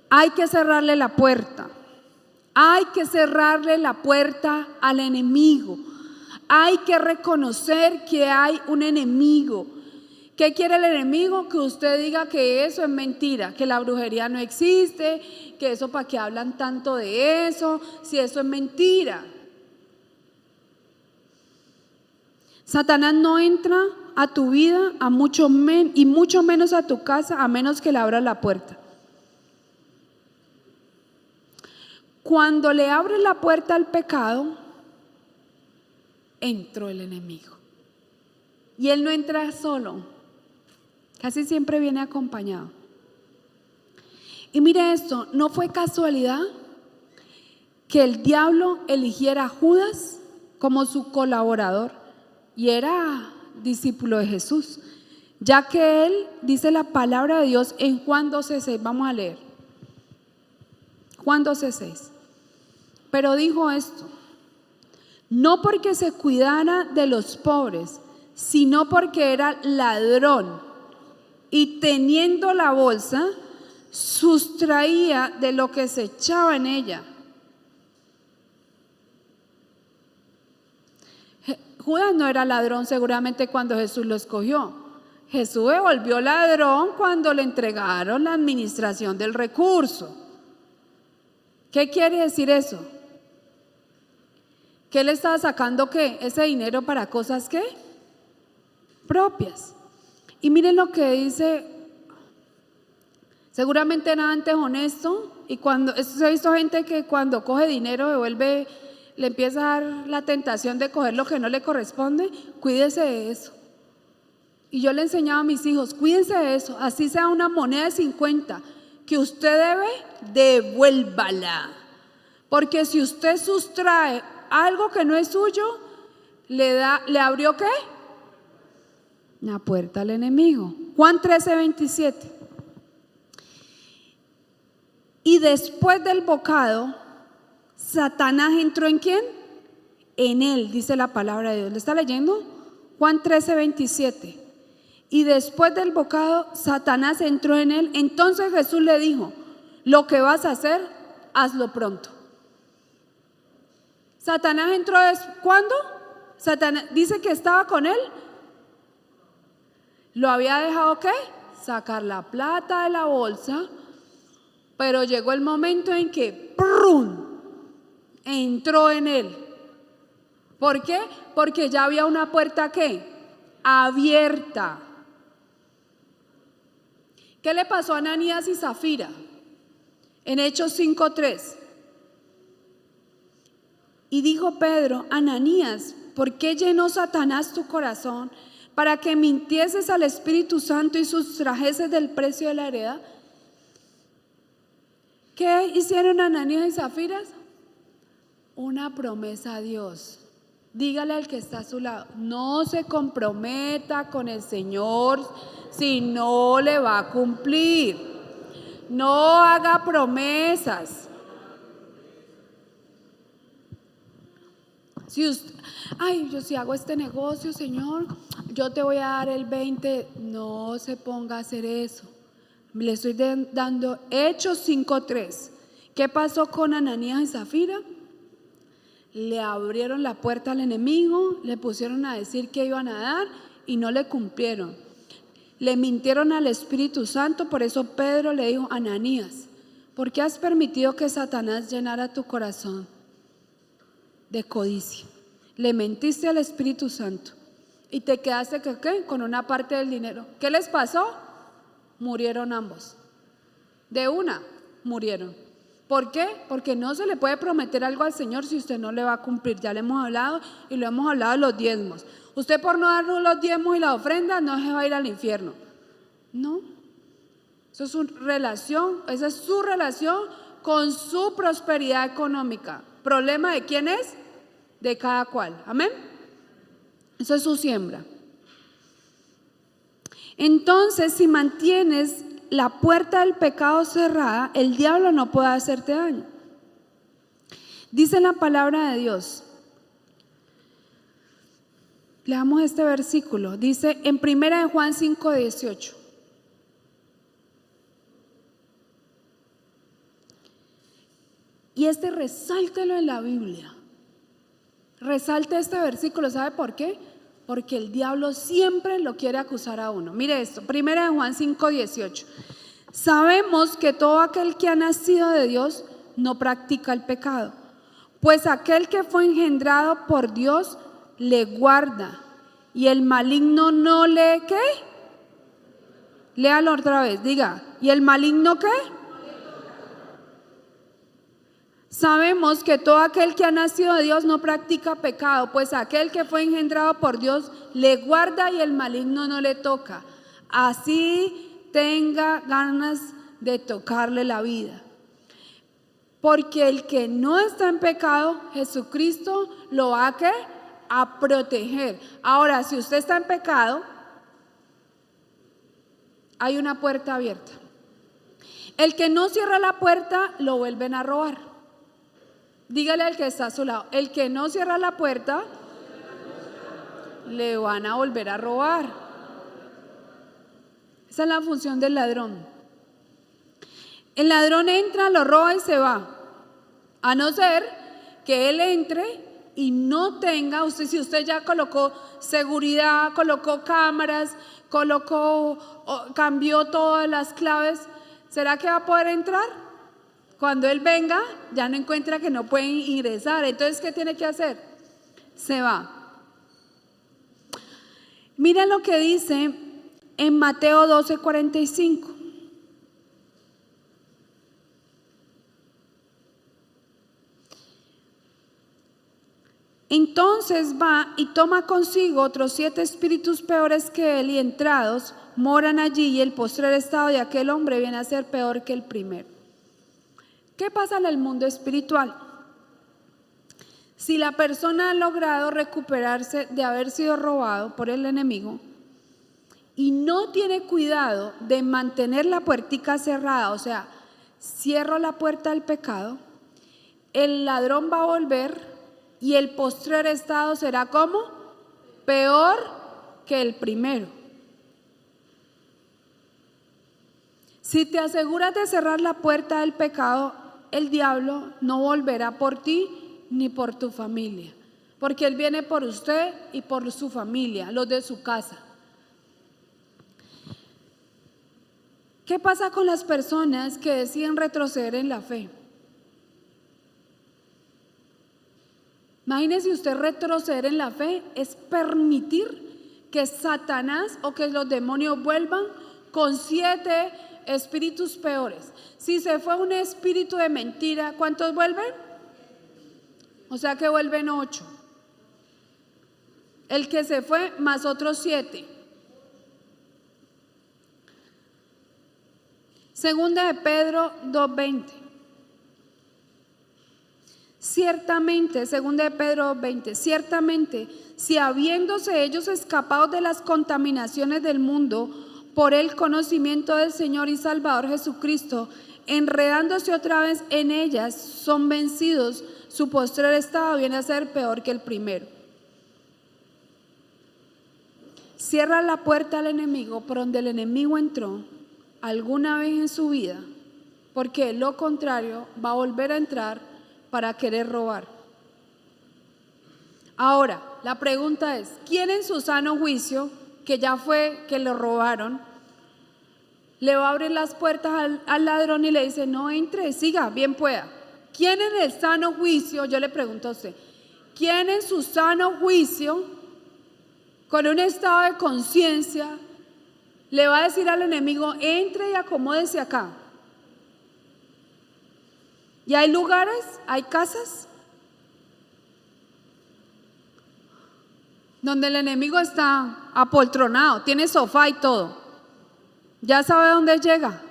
Hay que cerrarle la puerta. Hay que cerrarle la puerta al enemigo. Hay que reconocer que hay un enemigo. ¿Qué quiere el enemigo? Que usted diga que eso es mentira, que la brujería no existe, que eso para qué hablan tanto de eso, si eso es mentira. Satanás no entra a tu vida y mucho menos a tu casa a menos que le abras la puerta. Cuando le abres la puerta al pecado, entró el enemigo. Y él no entra solo, casi siempre viene acompañado. Y mire esto, no fue casualidad que el diablo eligiera a Judas como su colaborador y era discípulo de Jesús, ya que él dice la palabra de Dios en Juan 12:6. Vamos a leer Juan 12:6. Pero dijo esto: no porque se cuidara de los pobres, sino porque era ladrón y teniendo la bolsa sustraía de lo que se echaba en ella. Judas no era ladrón seguramente cuando Jesús lo escogió. Jesús se volvió ladrón cuando le entregaron la administración del recurso. ¿Qué quiere decir eso? ¿Que él estaba sacando qué? Ese dinero para cosas ¿qué? Propias. Y miren lo que dice, seguramente era antes honesto, y cuando se ha visto gente que cuando coge dinero devuelve, le empieza a dar la tentación de coger lo que no le corresponde. Cuídese de eso. Y yo le enseñaba a mis hijos, cuídense de eso, así sea una moneda de 50 que usted debe, devuélvala, porque si usted sustrae algo que no es suyo, le abrió ¿qué? La puerta al enemigo. Juan 13:27. Y después del bocado, Satanás entró ¿en quién? En él, dice la palabra de Dios. ¿Le está leyendo? Juan 13:27. Y después del bocado, Satanás entró en él. Entonces Jesús le dijo: lo que vas a hacer, hazlo pronto. Satanás entró, ¿cuándo? Satanás dice que estaba con él. Lo había dejado ¿qué? Sacar la plata de la bolsa, pero llegó el momento en que ¡prum!, entró en él. ¿Por qué? Porque ya había una puerta ¿qué? abierta. ¿Qué le pasó a Ananías y Zafira? En Hechos 5:3. Y dijo Pedro: Ananías, ¿por qué llenó Satanás tu corazón para que mintieses al Espíritu Santo y sustrajeses del precio de la heredad? ¿Qué hicieron Ananías y Zafira? Una promesa a Dios. Dígale al que está a su lado: no se comprometa con el Señor si no le va a cumplir. No haga promesas. Si usted, yo si hago este negocio, Señor, yo te voy a dar el 20. No se ponga a hacer eso. Le estoy dando Hechos 5:3. ¿Qué pasó con Ananías y Zafira? Le abrieron la puerta al enemigo, le pusieron a decir que iban a dar y no le cumplieron. Le mintieron al Espíritu Santo. Por eso Pedro le dijo: Ananías, ¿por qué has permitido que Satanás llenara tu corazón de codicia? Le mentiste al Espíritu Santo y te quedaste con una parte del dinero. ¿Qué les pasó? Murieron ambos. De una, murieron. ¿Por qué? Porque no se le puede prometer algo al Señor si usted no le va a cumplir. Ya le hemos hablado y lo hemos hablado de los diezmos. Usted por no dar los diezmos y la ofrenda no se va a ir al infierno. No. Eso es su relación, esa es su relación con su prosperidad económica. ¿Problema de quién es? De cada cual. Amén. Eso es su siembra. Entonces, si mantienes la puerta del pecado cerrada, el diablo no puede hacerte daño. Dice la palabra de Dios. Leamos este versículo. Dice en 1 Juan 5:18. Y resáltelo en la Biblia. Resalte este versículo. ¿Sabe por qué? Porque el diablo siempre lo quiere acusar a uno. Mire esto, 1 Juan 5:18. Sabemos que todo aquel que ha nacido de Dios no practica el pecado, pues aquel que fue engendrado por Dios le guarda, y el maligno no le ¿qué? Léalo otra vez, diga, ¿y el maligno qué? Sabemos que todo aquel que ha nacido de Dios no practica pecado, pues aquel que fue engendrado por Dios le guarda y el maligno no le toca. Así tenga ganas de tocarle la vida. Porque el que no está en pecado, Jesucristo lo va a ¿qué? A proteger. Ahora, si usted está en pecado, hay una puerta abierta. El que no cierra la puerta, lo vuelven a robar. Dígale al que está a su lado: el que no cierra la puerta, le van a volver a robar. Esa es la función del ladrón. El ladrón entra, lo roba y se va. A no ser que él entre y no tenga, si usted ya colocó seguridad, colocó cámaras, cambió todas las claves, ¿será que va a poder entrar? Cuando él venga, ya no encuentra que no puede ingresar. Entonces, ¿qué tiene que hacer? Se va. Mira lo que dice en Mateo 12:45. Entonces va y toma consigo otros 7 espíritus peores que él, y entrados moran allí, y el postrer estado de aquel hombre viene a ser peor que el primero. ¿Qué pasa en el mundo espiritual? Si la persona ha logrado recuperarse de haber sido robado por el enemigo y no tiene cuidado de mantener la puertica cerrada, o sea, cierro la puerta del pecado, el ladrón va a volver y el postrer estado será ¿cómo? Peor que el primero. Si te aseguras de cerrar la puerta del pecado, el diablo no volverá por ti ni por tu familia, porque él viene por usted y por su familia, los de su casa. ¿Qué pasa con las personas que deciden retroceder en la fe? Imagínese usted retroceder en la fe, es permitir que Satanás o que los demonios vuelvan con 7 espíritus peores. Si se fue un espíritu de mentira, ¿cuántos vuelven? O sea que vuelven 8. El que se fue más otros 7. Segunda de Pedro 2:20. Ciertamente, segunda de Pedro 2:20, ciertamente, si habiéndose ellos escapado de las contaminaciones del mundo por el conocimiento del Señor y Salvador Jesucristo, enredándose otra vez en ellas, son vencidos, su postrer estado viene a ser peor que el primero. Cierra la puerta al enemigo por donde el enemigo entró alguna vez en su vida, porque de lo contrario va a volver a entrar para querer robar. Ahora, la pregunta es, ¿quién en su sano juicio, que ya fue que lo robaron, le va a abrir las puertas al ladrón y le dice, no entre, siga, bien pueda? ¿Quién en el sano juicio, yo le pregunto a usted, quién en su sano juicio, con un estado de conciencia, le va a decir al enemigo, entre y acomódese acá? Y hay lugares, hay casas donde el enemigo está apoltronado, tiene sofá y todo. Ya sabe dónde llega.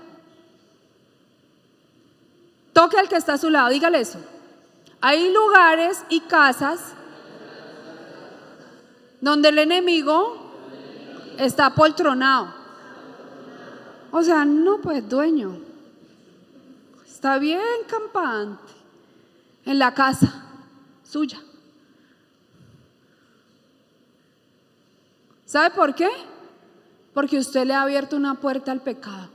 Toque al que está a su lado, dígale eso. Hay lugares y casas donde el enemigo está apoltronado. O sea, no, pues dueño, está bien campante en la casa suya. ¿Sabe por qué? Porque usted le ha abierto una puerta al pecado.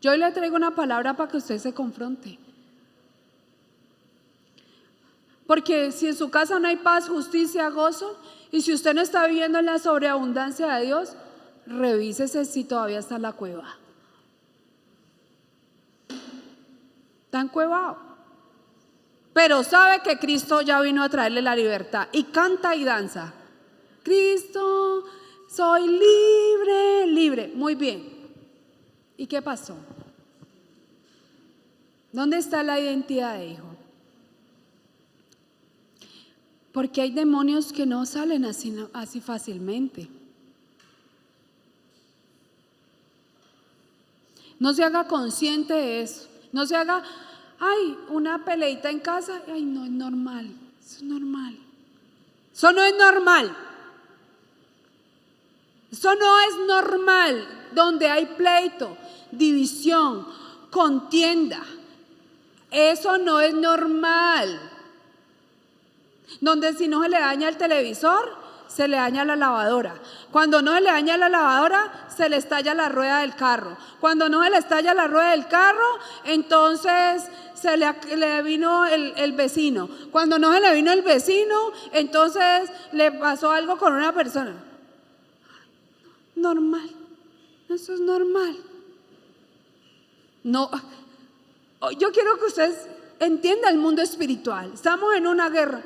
Yo hoy le traigo una palabra para que usted se confronte. Porque si en su casa no hay paz, justicia, gozo, y si usted no está viviendo en la sobreabundancia de Dios, revísese si todavía está en la cueva. Está encuevado. Pero sabe que Cristo ya vino a traerle la libertad y canta y danza. Cristo, soy libre, libre. Muy bien. ¿Y qué pasó? ¿Dónde está la identidad de hijo? Porque hay demonios que no salen así fácilmente. No se haga consciente de eso. No se haga, ay, una peleita en casa, ay, no es normal. Eso es normal. Eso no es normal. Eso no es normal. Donde hay pleito, división, contienda. Eso no es normal. Donde si no se le daña el televisor, se le daña la lavadora. Cuando no se le daña la lavadora, se le estalla la rueda del carro. Cuando no se le estalla la rueda del carro, entonces se le vino el vecino. Cuando no se le vino el vecino, entonces le pasó algo con una persona. Normal. Eso es normal. No, yo quiero que ustedes entiendan el mundo espiritual. Estamos en una guerra.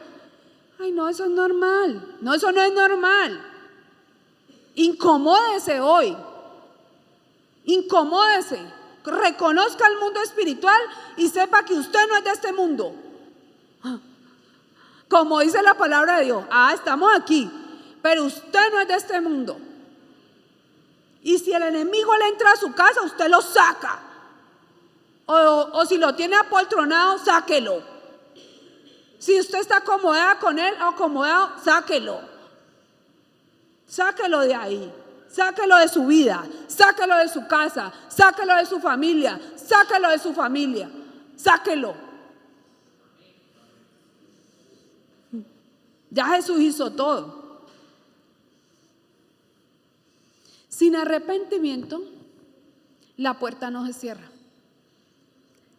Ay, no, eso es normal. No, eso no es normal. Incomódese hoy. Incomódese. Reconozca el mundo espiritual y sepa que usted no es de este mundo. Como dice la palabra de Dios. Estamos aquí, pero usted no es de este mundo. Y si el enemigo le entra a su casa, usted lo saca. O si lo tiene apoltronado, sáquelo. Si usted está acomodada con él o acomodado, sáquelo. Sáquelo de ahí. Sáquelo de su vida. Sáquelo de su casa. Sáquelo de su familia. Sáquelo de su familia. Sáquelo. Ya Jesús hizo todo. Sin arrepentimiento, la puerta no se cierra.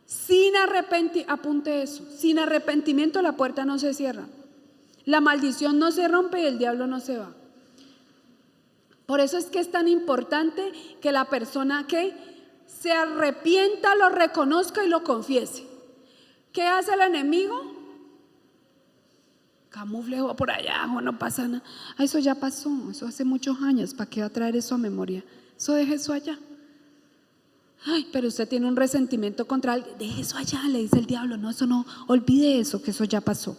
Sin arrepentimiento, apunte eso, sin arrepentimiento la puerta no se cierra. La maldición no se rompe y el diablo no se va. Por eso es que es tan importante que la persona que se arrepienta lo reconozca y lo confiese. ¿Qué hace el enemigo? camuflejo por allá, o no pasa nada. Eso ya pasó, eso hace muchos años. ¿Para qué va a traer eso a memoria? Eso deje eso allá. Ay, pero usted tiene un resentimiento contra alguien, deje eso allá, le dice el diablo. No, eso no, olvide eso, que eso ya pasó.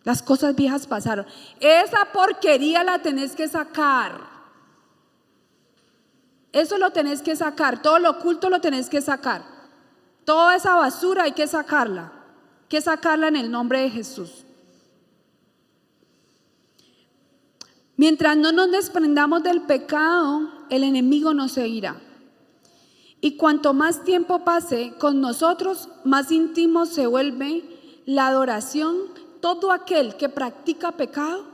Las cosas viejas pasaron. Esa porquería la tenés que sacar. Eso lo tenés que sacar. Todo lo oculto lo tenés que sacar. Toda esa basura hay que sacarla. Hay que sacarla en el nombre de Jesús. Mientras no nos desprendamos del pecado, el enemigo nos seguirá. Y cuanto más tiempo pase con nosotros, más íntimo se vuelve la adoración. Todo aquel que practica pecado,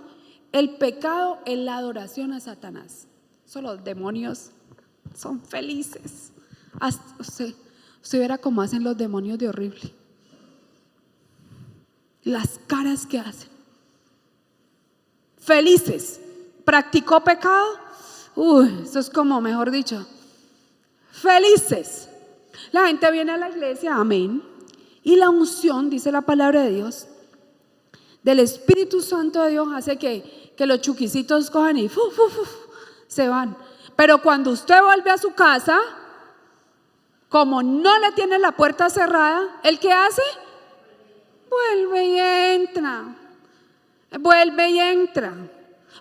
el pecado es la adoración a Satanás. Eso los demonios son felices. Usted verá cómo hacen los demonios de horrible. Las caras que hacen. Felices. ¿Practicó pecado? Eso es como, mejor dicho, felices. La gente viene a la iglesia, amén. Y la unción, dice la palabra de Dios, del Espíritu Santo de Dios hace que los chuquisitos cojan y se van. Pero cuando usted vuelve a su casa, como no le tiene la puerta cerrada, ¿el qué hace? Vuelve y entra. Vuelve y entra.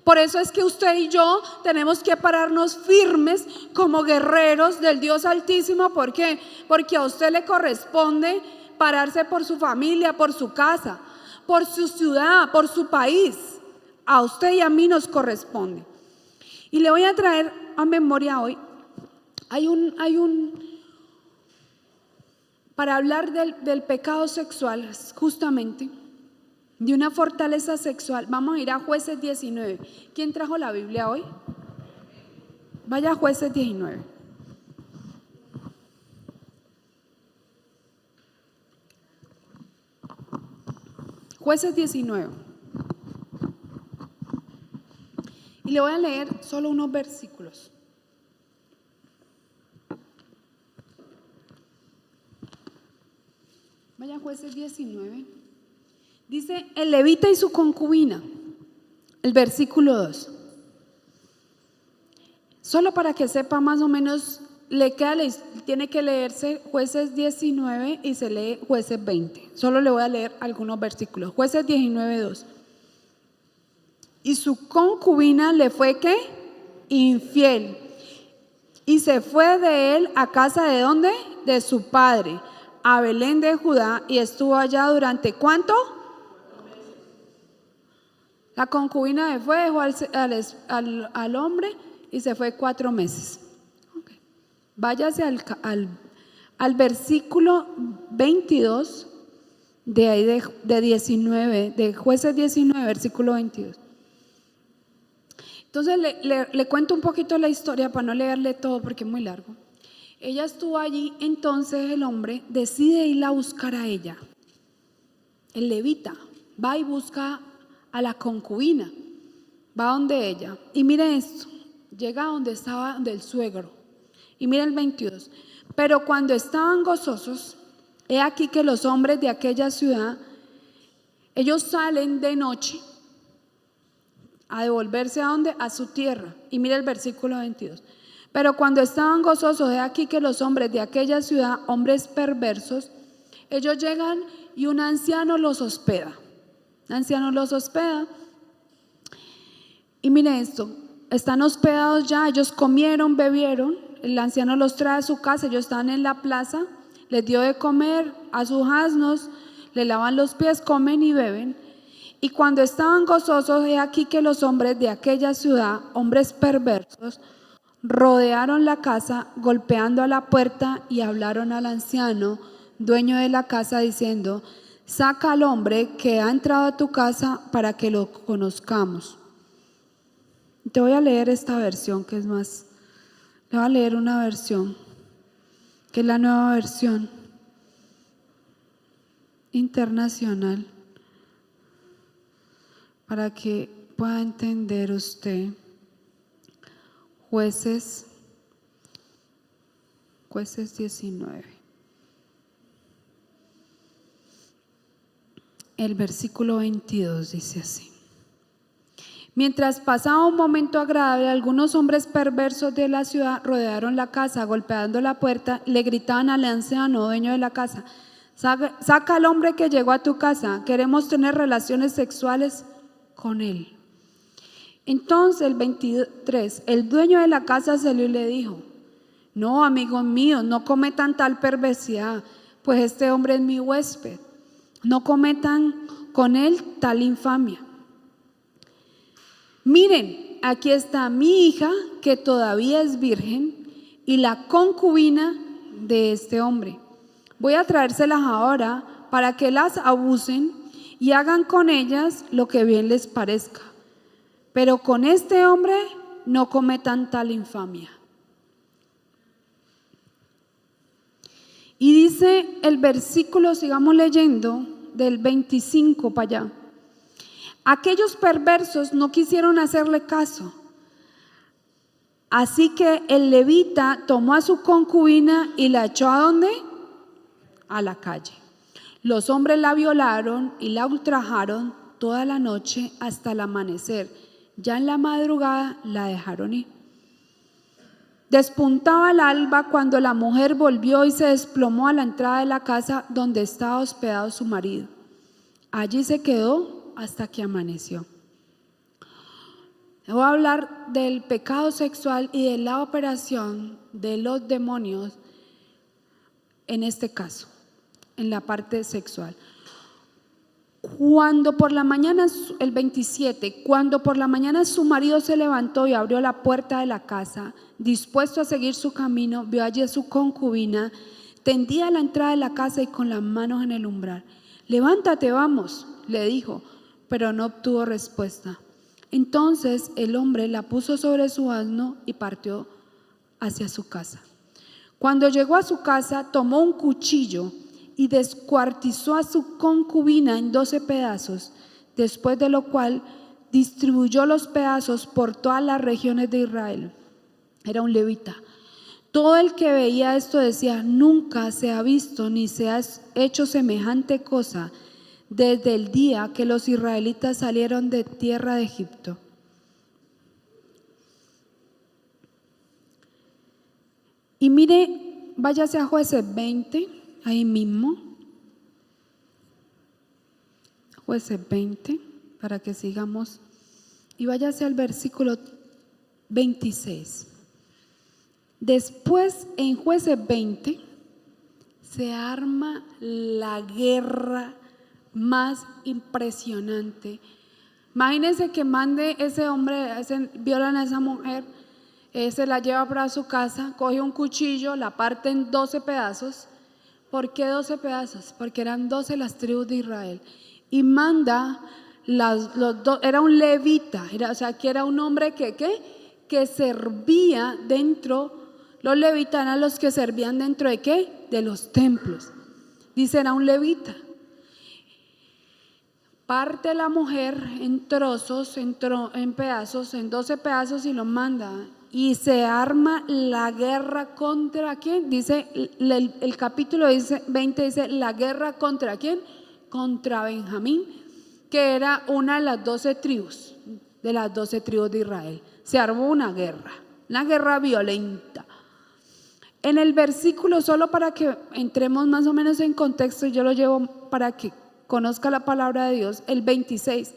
Por eso es que usted y yo tenemos que pararnos firmes como guerreros del Dios Altísimo. ¿Por qué? Porque a usted le corresponde pararse por su familia, por su casa, por su ciudad, por su país. A usted y a mí nos corresponde. Y le voy a traer a memoria hoy, para hablar del pecado sexual, justamente, de una fortaleza sexual. Vamos a ir a Jueces 19. ¿Quién trajo la Biblia hoy? Vaya a Jueces 19. Jueces 19. Y le voy a leer solo unos versículos. Vaya a Jueces 19. Dice el levita y su concubina, el versículo 2. Solo para que sepa más o menos, tiene que leerse Jueces 19 y se lee Jueces 20. Solo le voy a leer algunos versículos. Jueces 19, 2. Y su concubina le fue ¿qué? Infiel. Y se fue de él a casa de ¿dónde? De su padre, a Belén de Judá, y estuvo allá durante ¿cuánto? La concubina se fue, dejó al hombre y se fue 4 meses. Okay. Váyase al versículo 22 de ahí de 19, de Jueces 19, versículo 22. Entonces le cuento un poquito la historia para no leerle todo porque es muy largo. Ella estuvo allí, entonces el hombre decide ir a buscar a ella. El levita va y busca a la concubina, va donde ella. Y mire esto, llega donde estaba del suegro. Y mire el 22. Pero cuando estaban gozosos, he aquí que los hombres de aquella ciudad, ellos salen de noche a devolverse a donde, a su tierra. Y mire el versículo 22. Pero cuando estaban gozosos, he aquí que los hombres de aquella ciudad, hombres perversos, ellos llegan y un anciano los hospeda. Un anciano los hospeda. Y mire esto, están hospedados ya, ellos comieron, bebieron, el anciano los trae a su casa, ellos están en la plaza, les dio de comer a sus asnos, le lavan los pies, comen y beben. Y cuando estaban gozosos, he aquí que los hombres de aquella ciudad, hombres perversos, rodearon la casa, golpeando a la puerta, y hablaron al anciano, dueño de la casa, diciendo: saca al hombre que ha entrado a tu casa para que lo conozcamos. Te voy a leer esta versión que es más, le voy a leer una versión que es la nueva versión internacional, para que pueda entender usted. Jueces 19. el versículo 22 dice así: mientras pasaba un momento agradable, algunos hombres perversos de la ciudad rodearon la casa, golpeando la puerta, le gritaban al anciano dueño de la casa: saca al hombre que llegó a tu casa, queremos tener relaciones sexuales con él. Entonces el 23, el dueño de la casa salió y le dijo: no, amigos míos, no cometan tal perversidad, pues este hombre es mi huésped. No cometan con él tal infamia. Miren, aquí está mi hija, que todavía es virgen, y la concubina de este hombre. Voy a traérselas ahora para que las abusen y hagan con ellas lo que bien les parezca. Pero con este hombre no cometan tal infamia. Y dice el versículo, sigamos leyendo, del 25 para allá. Aquellos perversos no quisieron hacerle caso. Así que el levita tomó a su concubina y la echó ¿a dónde? A la calle. Los hombres la violaron y la ultrajaron toda la noche hasta el amanecer. Ya en la madrugada la dejaron ir. Despuntaba el alba cuando la mujer volvió y se desplomó a la entrada de la casa donde estaba hospedado su marido. Allí se quedó hasta que amaneció. Voy a hablar del pecado sexual y de la operación de los demonios en este caso, en la parte sexual. Cuando por la mañana, el 27, cuando por la mañana su marido se levantó y abrió la puerta de la casa, dispuesto a seguir su camino, vio allí a su concubina tendida a la entrada de la casa y con las manos en el umbral. Levántate, vamos, le dijo, pero no obtuvo respuesta. Entonces el hombre la puso sobre su asno y partió hacia su casa. Cuando llegó a su casa, tomó un cuchillo y descuartizó a su concubina en 12 pedazos, después de lo cual distribuyó los pedazos por todas las regiones de Israel. Era un levita. Todo el que veía esto decía: nunca se ha visto ni se ha hecho semejante cosa desde el día que los israelitas salieron de tierra de Egipto. Y mire, váyase a Jueces 20, ahí mismo. Jueces 20, para que sigamos. Y váyase al versículo 26. Después, en Jueces 20, se arma la guerra más impresionante. Imagínense que mande ese hombre, violan a esa mujer, se la lleva para su casa, coge un cuchillo, la parte en 12 pedazos. ¿Por qué 12 pedazos? Porque eran 12 las tribus de Israel. Y manda, era un levita, o sea, que era un hombre que servía dentro. Los levitas eran los que servían dentro de ¿qué? De los templos. Dice, era un levita. Parte la mujer en trozos, en pedazos, en 12 pedazos y lo manda. Y se arma la guerra contra ¿quién? Dice, el capítulo 20 dice, la guerra contra ¿quién? Contra Benjamín, que era una de las 12 tribus, de las 12 tribus de Israel. Se armó una guerra violenta. En el versículo, solo para que entremos más o menos en contexto, yo lo llevo para que conozca la palabra de Dios, el 26.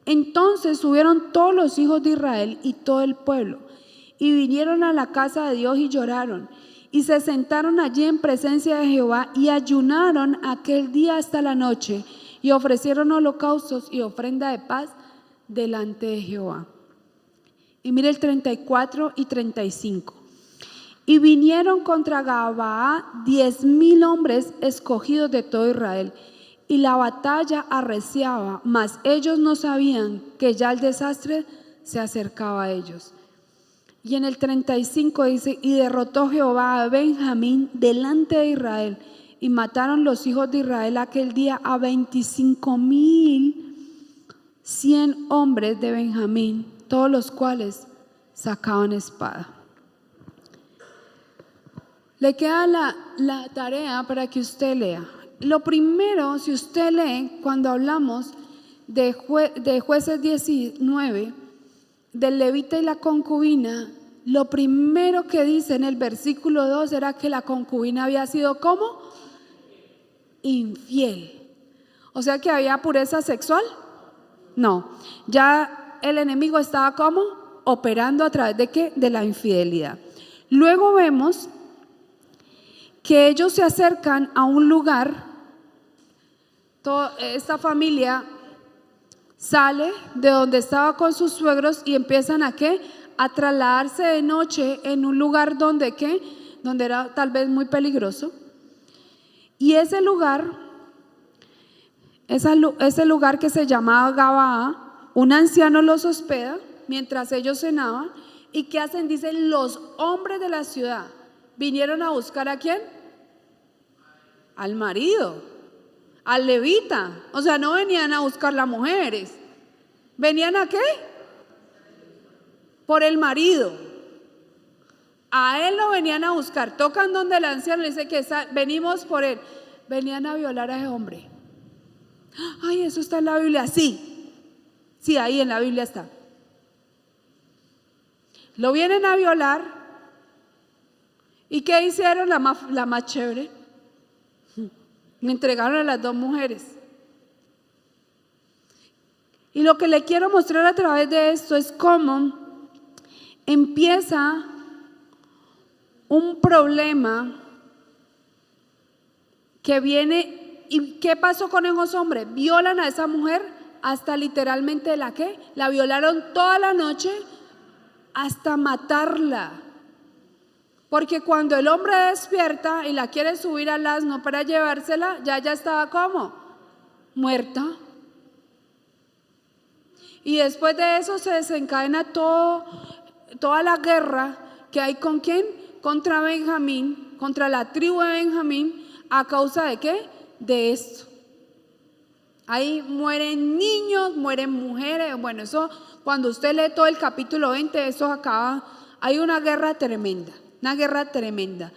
Entonces subieron todos los hijos de Israel y todo el pueblo, y vinieron a la casa de Dios y lloraron, y se sentaron allí en presencia de Jehová, y ayunaron aquel día hasta la noche, y ofrecieron holocaustos y ofrenda de paz delante de Jehová. Y mire el 34 y 35. Y vinieron contra Gabaa 10,000 hombres escogidos de todo Israel, y la batalla arreciaba, mas ellos no sabían que ya el desastre se acercaba a ellos. Y en el 35 dice, y derrotó Jehová a Benjamín delante de Israel, y mataron los hijos de Israel aquel día a 25,100 hombres de Benjamín, todos los cuales sacaban espada. Le queda la tarea para que usted lea lo primero, si usted lee cuando hablamos de Jueces 19, del levita y la concubina, lo primero que dice en el versículo 2 era que la concubina había sido ¿cómo? Infiel. O sea que había pureza sexual. No, ya el enemigo estaba ¿cómo? Operando a través de ¿qué? De la infidelidad. Luego vemos que ellos se acercan a un lugar. Toda esta familia sale de donde estaba con sus suegros y empiezan a ¿qué? A trasladarse de noche en un lugar donde ¿qué? Donde era tal vez muy peligroso. Y ese lugar que se llamaba Gabaa, un anciano los hospeda mientras ellos cenaban. ¿Y qué hacen? Dicen, los hombres de la ciudad vinieron a buscar ¿a quién? Al marido, al levita. O sea, no venían a buscar las mujeres. ¿Venían a qué? Por el marido. A él lo venían a buscar. Tocan donde el anciano le dice que venimos por él. Venían a violar a ese hombre. Ay, eso está en la Biblia. Sí, sí, ahí en la Biblia está. Lo vienen a violar. ¿Y qué hicieron? La más chévere. Me entregaron a las dos mujeres. Y lo que le quiero mostrar a través de esto es cómo empieza un problema que viene. ¿Y qué pasó con esos hombres? Violan a esa mujer hasta literalmente ¿la qué? La violaron toda la noche hasta matarla. Porque cuando el hombre despierta y la quiere subir al asno para llevársela, ya estaba ¿cómo? Muerta. Y después de eso se desencadena toda la guerra que hay ¿con quién? Contra Benjamín, contra la tribu de Benjamín. ¿A causa de qué? De esto. Ahí mueren niños, mueren mujeres. Bueno, eso cuando usted lee todo el capítulo 20, eso acaba. Hay una guerra tremenda. Una guerra tremenda.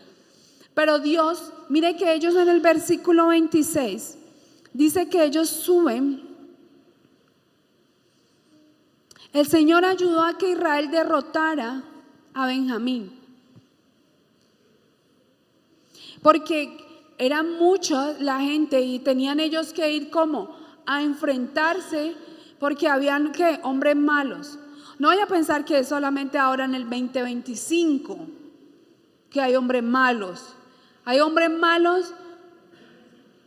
Pero Dios, mire que ellos en el versículo 26 dice que ellos suben. El Señor ayudó a que Israel derrotara a Benjamín. Porque era mucha la gente y tenían ellos que ir como a enfrentarse porque habían ¿qué? Hombres malos. No vaya a pensar que es solamente ahora en el 2025 que hay hombres malos. Hay hombres malos.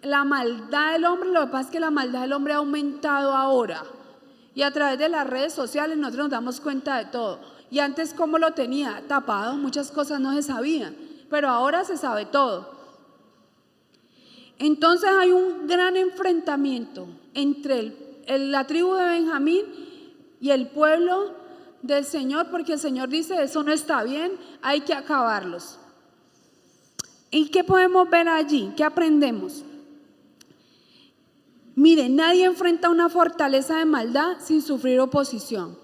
La maldad del hombre, lo que pasa es que la maldad del hombre ha aumentado ahora. Y a través de las redes sociales nosotros nos damos cuenta de todo. Y antes, ¿cómo lo tenía? Tapado, muchas cosas no se sabían. Pero ahora se sabe todo. Entonces hay un gran enfrentamiento entre la tribu de Benjamín y el pueblo del Señor, porque el Señor dice, eso no está bien, hay que acabarlos. ¿Y qué podemos ver allí? ¿Qué aprendemos? Mire, nadie enfrenta una fortaleza de maldad sin sufrir oposición.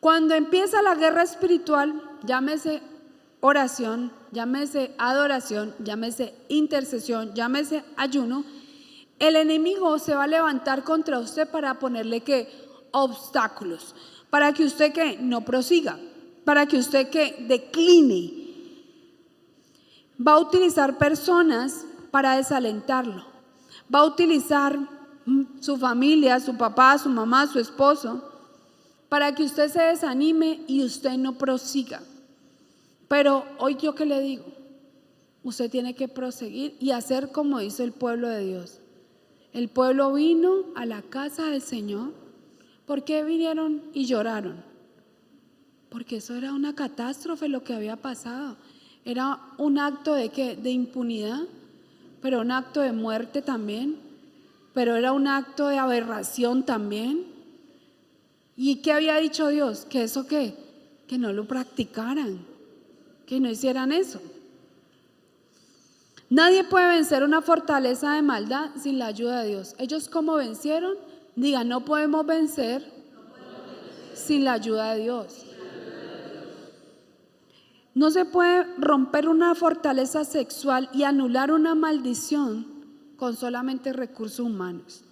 Cuando empieza la guerra espiritual, llámese oración, llámese adoración, llámese intercesión, llámese ayuno, el enemigo se va a levantar contra usted para ponerle ¿qué? Obstáculos, para que usted ¿qué? No prosiga, para que usted ¿qué? Decline. Va a utilizar personas para desalentarlo, va a utilizar su familia, su papá, su mamá, su esposo, para que usted se desanime y usted no prosiga. Pero hoy yo que le digo, usted tiene que proseguir y hacer como hizo el pueblo de Dios. El pueblo vino a la casa del Señor. ¿Por qué vinieron y lloraron? Porque eso era una catástrofe lo que había pasado. Era un acto de ¿qué? De impunidad, pero un acto de muerte también, pero era un acto de aberración también. ¿Y qué había dicho Dios? Que eso ¿qué? Que no lo practicaran, que no hicieran eso. Nadie puede vencer una fortaleza de maldad sin la ayuda de Dios. Ellos ¿cómo vencieron? Digan, no podemos vencer sin la ayuda de Dios. No se puede romper una fortaleza sexual y anular una maldición con solamente recursos humanos.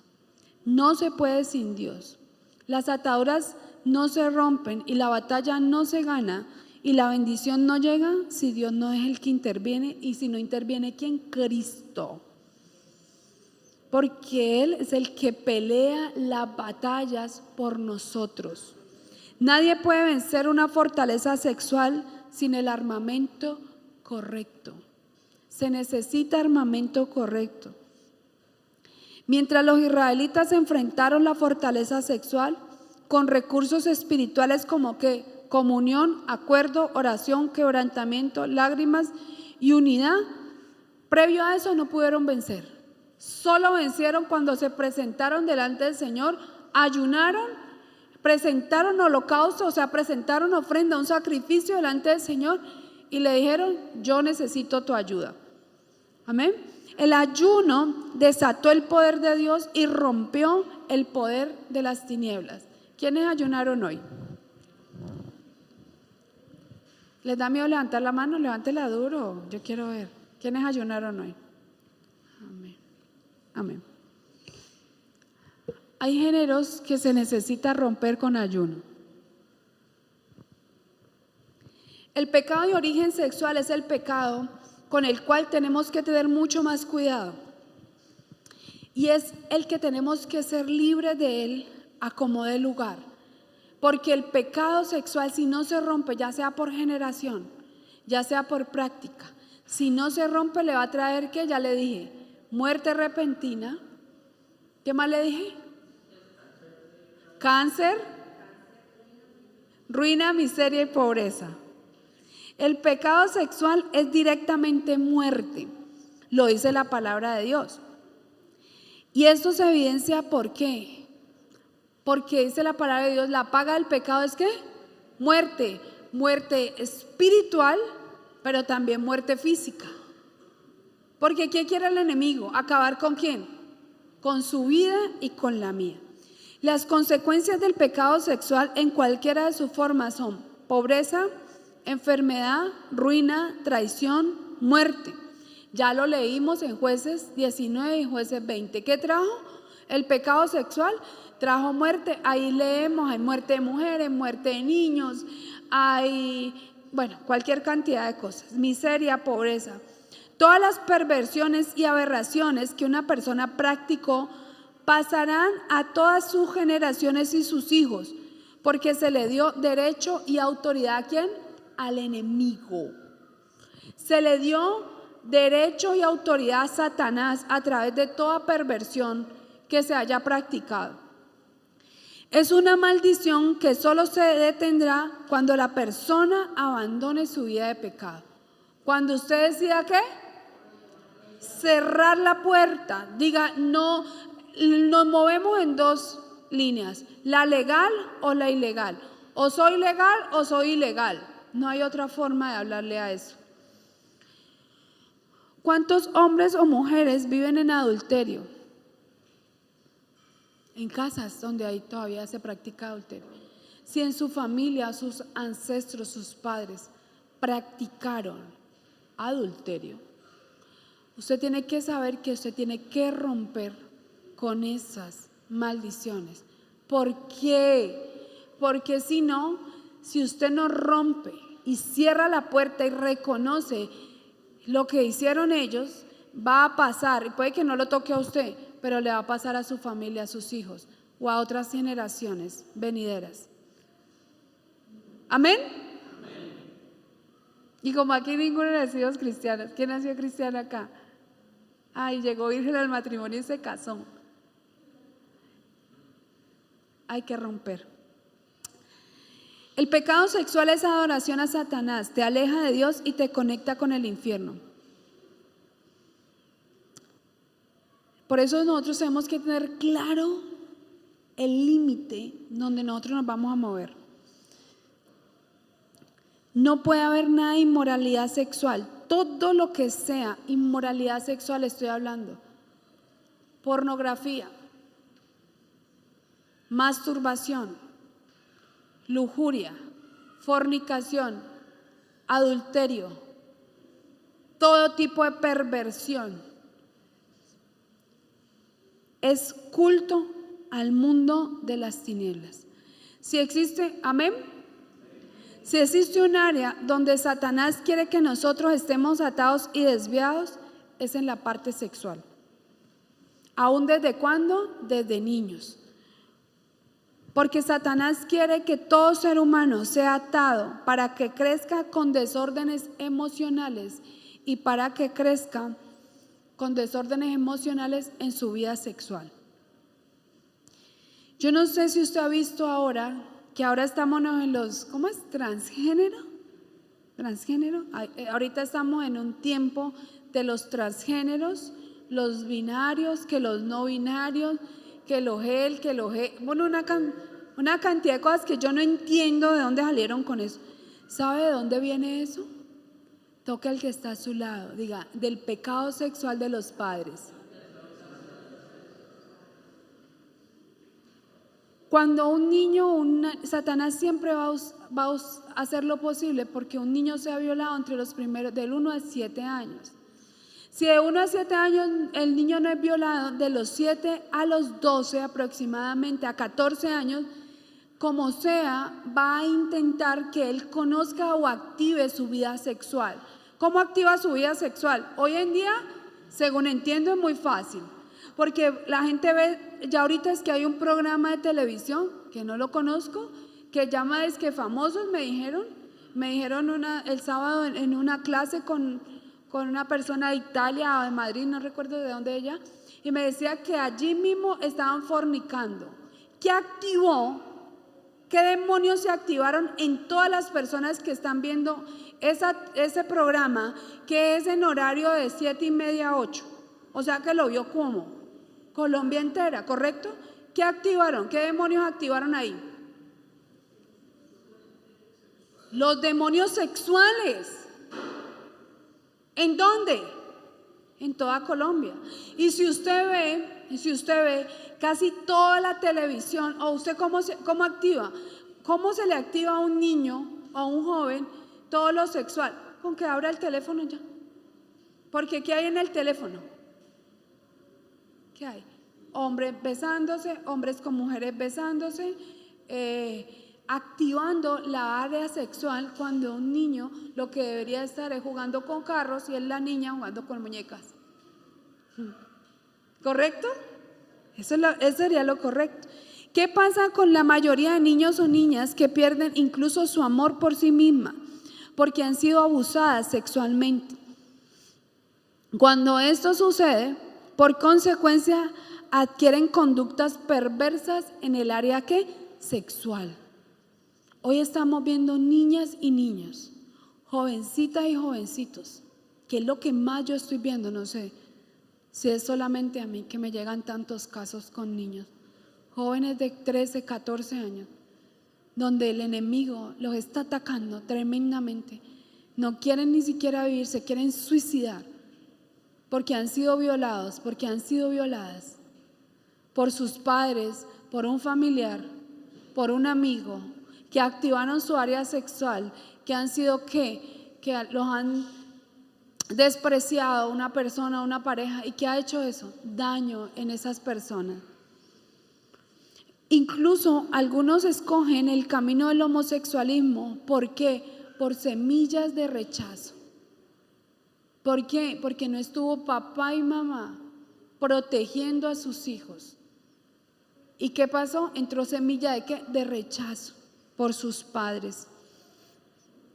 No se puede sin Dios. Las ataduras no se rompen y la batalla no se gana y la bendición no llega si Dios no es el que interviene, y si no interviene, ¿quién? Cristo. Porque Él es el que pelea las batallas por nosotros. Nadie puede vencer una fortaleza sexual sin el armamento correcto. Se necesita armamento correcto. Mientras los israelitas enfrentaron la fortaleza sexual con recursos espirituales como que comunión, acuerdo, oración, quebrantamiento, lágrimas y unidad, previo a eso no pudieron vencer. Solo vencieron cuando se presentaron delante del Señor, ayunaron, presentaron holocausto, o sea, presentaron ofrenda, un sacrificio delante del Señor y le dijeron: yo necesito tu ayuda. Amén. El ayuno desató el poder de Dios y rompió el poder de las tinieblas. ¿Quiénes ayunaron hoy? ¿Les da miedo levantar la mano? Levántela duro, yo quiero ver. ¿Quiénes ayunaron hoy? Amén. Amén. Hay géneros que se necesita romper con ayuno. El pecado de origen sexual es el pecado con el cual tenemos que tener mucho más cuidado. Y es el que tenemos que ser libres de él a como dé lugar. Porque el pecado sexual, si no se rompe, ya sea por generación, ya sea por práctica, si no se rompe, le va a traer, ¿qué? Ya le dije, muerte repentina. ¿Qué más le dije? Cáncer, ruina, miseria y pobreza. El pecado sexual es directamente muerte, lo dice la palabra de Dios. Y esto se evidencia, ¿por qué? Porque dice la palabra de Dios, la paga del pecado es ¿qué? Muerte, muerte espiritual, pero también muerte física. Porque ¿qué quiere el enemigo? ¿Acabar con quién? Con su vida y con la mía. Las consecuencias del pecado sexual en cualquiera de sus formas son pobreza, enfermedad, ruina, traición, muerte. Ya lo leímos en Jueces 19 y Jueces 20. ¿Qué trajo? El pecado sexual trajo muerte. Ahí leemos, hay muerte de mujeres, muerte de niños, hay, bueno, cualquier cantidad de cosas. Miseria, pobreza. Todas las perversiones y aberraciones que una persona practicó pasarán a todas sus generaciones y sus hijos, porque se le dio derecho y autoridad ¿a quién? Al enemigo. Se le dio derecho y autoridad a Satanás a través de toda perversión que se haya practicado. Es una maldición que solo se detendrá cuando la persona abandone su vida de pecado. Cuando usted decida ¿qué? Cerrar la puerta, diga no, nos movemos en dos líneas, la legal o la ilegal, o soy legal o soy ilegal. No hay otra forma de hablarle a eso. ¿Cuántos hombres o mujeres viven en adulterio? En casas donde ahí todavía se practica adulterio. Si en su familia, sus ancestros, sus padres practicaron adulterio, usted tiene que saber que usted tiene que romper con esas maldiciones. ¿Por qué? Porque si no, si usted no rompe y cierra la puerta y reconoce lo que hicieron ellos, va a pasar, y puede que no lo toque a usted, pero le va a pasar a su familia, a sus hijos o a otras generaciones venideras. ¿Amén? Amén. Y como aquí ninguno nació cristiano, ¿quién nació cristiano acá? Ay, llegó virgen al matrimonio y se casó. Hay que romper. El pecado sexual es adoración a Satanás, te aleja de Dios y te conecta con el infierno. Por eso nosotros tenemos que tener claro el límite donde nosotros nos vamos a mover. No puede haber nada de inmoralidad sexual. Todo lo que sea inmoralidad sexual estoy hablando. Pornografía, masturbación, lujuria, fornicación, adulterio, todo tipo de perversión. es culto al mundo de las tinieblas. Si existe, amén, si existe un área donde Satanás quiere que nosotros estemos atados y desviados, es en la parte sexual. ¿Aún desde cuándo? Desde niños. Porque Satanás quiere que todo ser humano sea atado para que crezca con desórdenes emocionales y para que crezca con desórdenes emocionales en su vida sexual. Yo no sé si usted ha visto ahora, que ahora estamos en los, ¿cómo es? ¿Transgénero? ¿Transgénero? Ahorita estamos en un tiempo de los transgéneros, los binarios, que los no binarios, que los él, que los he, bueno, una cantidad de cosas que yo no entiendo de dónde salieron con eso. ¿Sabe de dónde viene eso? Toque al que está a su lado, diga, del pecado sexual de los padres. Cuando un niño, Satanás siempre va a hacer lo posible porque un niño sea violado entre los primeros, del 1 a 7 años. Si de 1 a 7 años el niño no es violado, de los 7 a los 12 aproximadamente, a 14 años, como sea, va a intentar que él conozca o active su vida sexual. ¿Cómo activa su vida sexual? Hoy en día, según entiendo, es muy fácil. Porque la gente ve, ya ahorita es que hay un programa de televisión, que no lo conozco, que llama es que famosos, me dijeron el sábado en una clase con una persona de Italia o de Madrid, no recuerdo de dónde ella, y me decía que allí mismo estaban fornicando. ¿Qué activó? ¿Qué demonios se activaron en todas las personas que están viendo ese programa, que es en horario de 7:30 a 8? O sea que lo vio como Colombia entera, ¿correcto? ¿Qué activaron? ¿Qué demonios activaron ahí? Los demonios sexuales. ¿En dónde? En toda Colombia. Y si usted ve casi toda la televisión, o usted cómo activa, cómo se le activa a un niño o a un joven todo lo sexual, con que abra el teléfono ya. Porque ¿qué hay en el teléfono? ¿Qué hay? Hombres besándose, hombres con mujeres besándose, activando la área sexual, cuando un niño lo que debería estar es jugando con carros y es la niña jugando con muñecas. ¿Correcto? Eso sería lo correcto. ¿Qué pasa con la mayoría de niños o niñas que pierden incluso su amor por sí misma porque han sido abusadas sexualmente? Cuando esto sucede, por consecuencia adquieren conductas perversas en el área sexual. Hoy estamos viendo niñas y niños, jovencitas y jovencitos, que es lo que más yo estoy viendo. No sé si es solamente a mí que me llegan tantos casos con niños, jóvenes de 13, 14 años, donde el enemigo los está atacando tremendamente. No quieren ni siquiera vivir, se quieren suicidar porque han sido violados, porque han sido violadas por sus padres, por un familiar, por un amigo, que activaron su área sexual, que han sido que los han despreciado, una persona, una pareja, y que ha hecho eso, daño en esas personas. Incluso algunos escogen el camino del homosexualismo. ¿Por qué? Por semillas de rechazo. ¿Por qué? Porque no estuvo papá y mamá protegiendo a sus hijos. ¿Y qué pasó? Entró semilla de ¿qué? De rechazo por sus padres.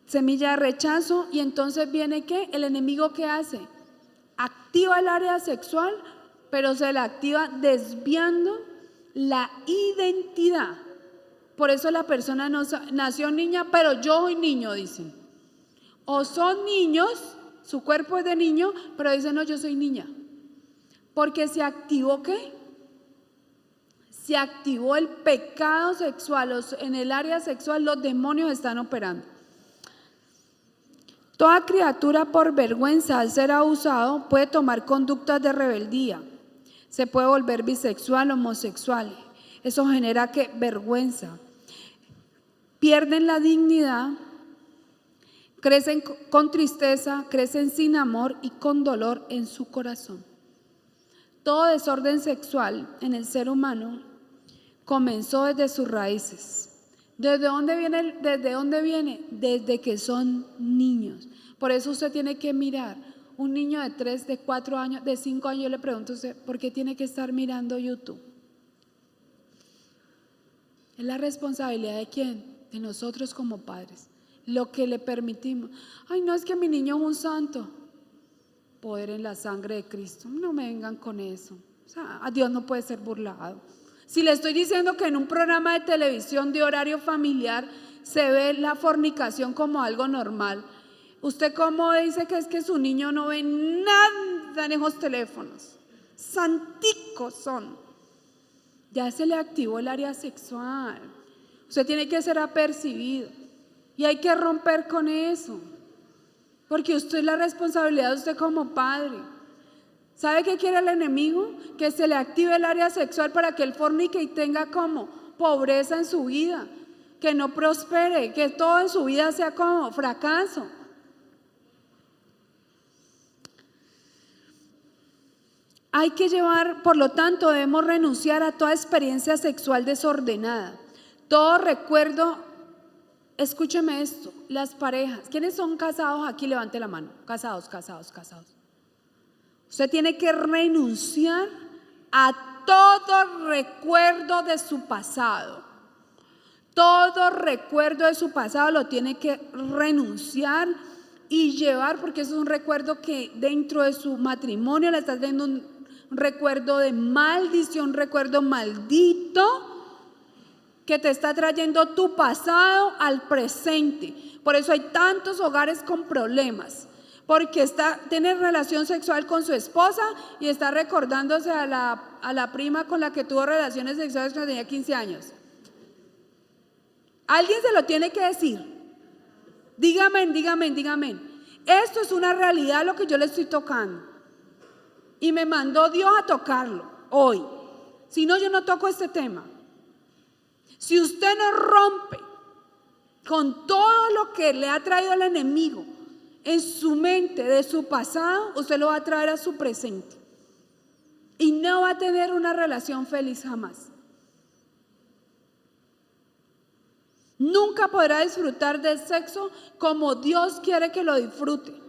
Semilla de rechazo, y entonces viene ¿qué? El enemigo, ¿qué hace? Activa el área sexual, pero se la activa desviando la identidad. Por eso la persona nació niña, pero yo soy niño, dicen. O son niños, su cuerpo es de niño, pero dicen no, yo soy niña. Porque se activó ¿qué? Se activó el pecado sexual. En el área sexual los demonios están operando. Toda criatura, por vergüenza al ser abusado, puede tomar conductas de rebeldía. Se puede volver bisexual, homosexual. Eso genera ¿qué? Vergüenza. Pierden la dignidad, crecen con tristeza, crecen sin amor y con dolor en su corazón. Todo desorden sexual en el ser humano comenzó desde sus raíces. ¿Desde dónde viene? Desde que son niños. Por eso usted tiene que mirar. Un niño de 3, de 4 años, de 5 años, yo le pregunto a usted, ¿por qué tiene que estar mirando YouTube? Es la responsabilidad de quién, de nosotros como padres, lo que le permitimos. Ay, no, es que mi niño es un santo. Poder en la sangre de Cristo, no me vengan con eso. O sea, a Dios no puede ser burlado. Si le estoy diciendo que en un programa de televisión de horario familiar se ve la fornicación como algo normal, ¿usted cómo dice que es que su niño no ve nada en esos teléfonos? Santicos son. Ya se le activó el área sexual. Usted tiene que ser apercibido. Y hay que romper con eso. Porque usted es la responsabilidad de usted como padre. ¿Sabe qué quiere el enemigo? Que se le active el área sexual para que él fornique y tenga como pobreza en su vida. Que no prospere, que todo en su vida sea como fracaso. Hay que llevar, por lo tanto, debemos renunciar a toda experiencia sexual desordenada. Todo recuerdo, escúcheme esto, las parejas, ¿quiénes son casados aquí? Levante la mano. Casados. Usted tiene que renunciar a todo recuerdo de su pasado. Todo recuerdo de su pasado lo tiene que renunciar y llevar, porque eso es un recuerdo que dentro de su matrimonio le está dando un recuerdo de maldición, un recuerdo maldito que te está trayendo tu pasado al presente. Por eso hay tantos hogares con problemas, porque tiene relación sexual con su esposa y está recordándose a la prima con la que tuvo relaciones sexuales cuando tenía 15 años. Alguien se lo tiene que decir. Dígame. Esto es una realidad lo que yo le estoy tocando. Y me mandó Dios a tocarlo hoy. Si no, yo no toco este tema. Si usted no rompe con todo lo que le ha traído el enemigo en su mente de su pasado, usted lo va a traer a su presente. Y no va a tener una relación feliz jamás. Nunca podrá disfrutar del sexo como Dios quiere que lo disfrute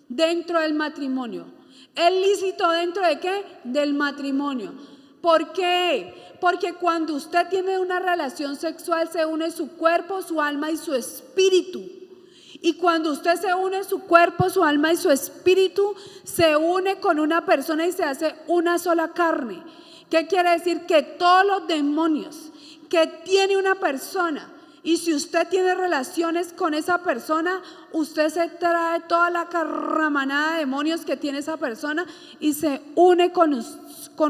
dentro del matrimonio. ¿Es lícito dentro de qué? Del matrimonio. ¿Por qué? Porque cuando usted tiene una relación sexual se une su cuerpo, su alma y su espíritu. Y cuando usted se une su cuerpo, su alma y su espíritu, se une con una persona y se hace una sola carne. ¿Qué quiere decir? Que todos los demonios que tiene una persona, y si usted tiene relaciones con esa persona, usted se trae toda la carramanada de demonios que tiene esa persona y se une con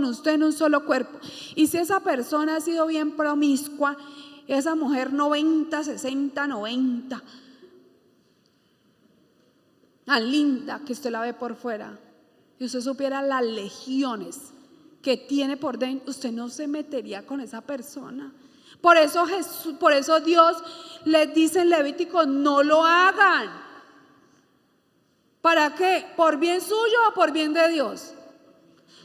usted en un solo cuerpo. Y si esa persona ha sido bien promiscua, esa mujer 90, 60, 90, tan linda que usted la ve por fuera, y usted supiera las legiones que tiene por dentro, usted no se metería con esa persona. Por eso Dios les dice en Levítico, no lo hagan. ¿Para qué? ¿Por bien suyo o por bien de Dios?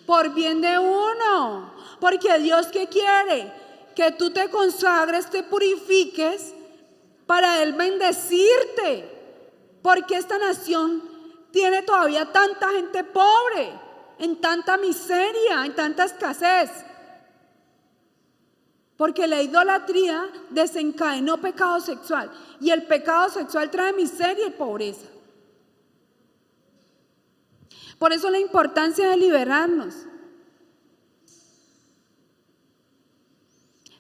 Por bien de uno. Porque Dios, ¿qué quiere? Que tú te consagres, te purifiques para Él bendecirte. Porque esta nación tiene todavía tanta gente pobre, en tanta miseria, en tanta escasez. Porque la idolatría desencadenó pecado sexual. Y el pecado sexual trae miseria y pobreza. Por eso la importancia de liberarnos.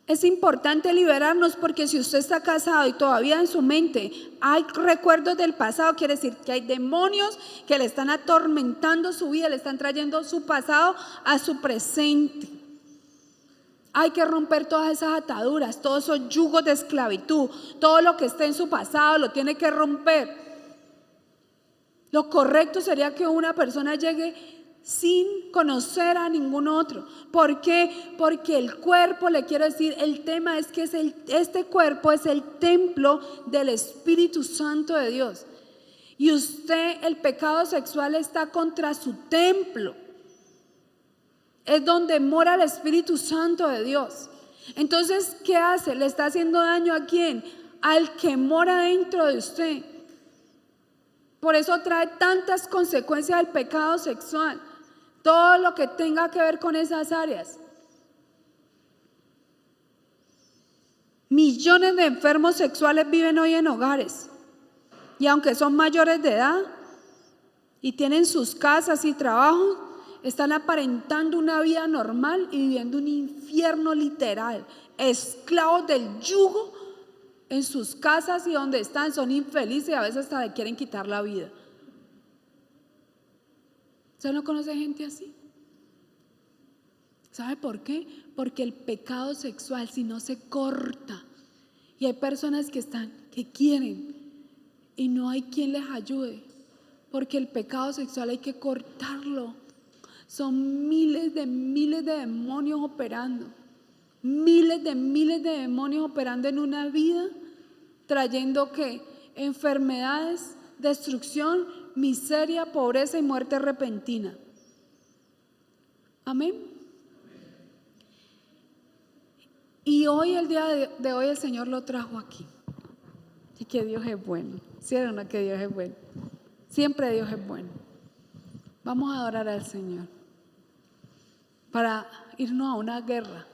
Es importante liberarnos porque si usted está casado y todavía en su mente hay recuerdos del pasado, quiere decir que hay demonios que le están atormentando su vida, le están trayendo su pasado a su presente. Hay que romper todas esas ataduras, todos esos yugos de esclavitud, todo lo que esté en su pasado lo tiene que romper. Lo correcto sería que una persona llegue sin conocer a ningún otro. ¿Por qué? Porque el cuerpo, le quiero decir, el tema es que este cuerpo es el templo del Espíritu Santo de Dios. Y usted, el pecado sexual está contra su templo. es donde mora el Espíritu Santo de Dios. Entonces, ¿qué hace? ¿Le está haciendo daño a quién? Al que mora dentro de usted. Por eso trae tantas consecuencias el pecado sexual, todo lo que tenga que ver con esas áreas. Millones de enfermos sexuales viven hoy en hogares, y aunque son mayores de edad y tienen sus casas y trabajos, están aparentando una vida normal y viviendo un infierno literal, esclavos del yugo en sus casas, y donde están son infelices y a veces hasta le quieren quitar la vida. ¿Usted no conoce gente así? ¿Sabe por qué? Porque el pecado sexual, si no se corta, y hay personas que quieren y no hay quien les ayude, porque el pecado sexual hay que cortarlo. Son miles de demonios operando, miles de demonios operando en una vida, trayendo ¿qué? Enfermedades, destrucción, miseria, pobreza y muerte repentina. Amén. Y hoy, el día de hoy, el Señor lo trajo aquí. Y que Dios es bueno. ¿Cierto o no que Dios es bueno? Siempre Dios es bueno. Vamos a adorar al Señor para irnos a una guerra.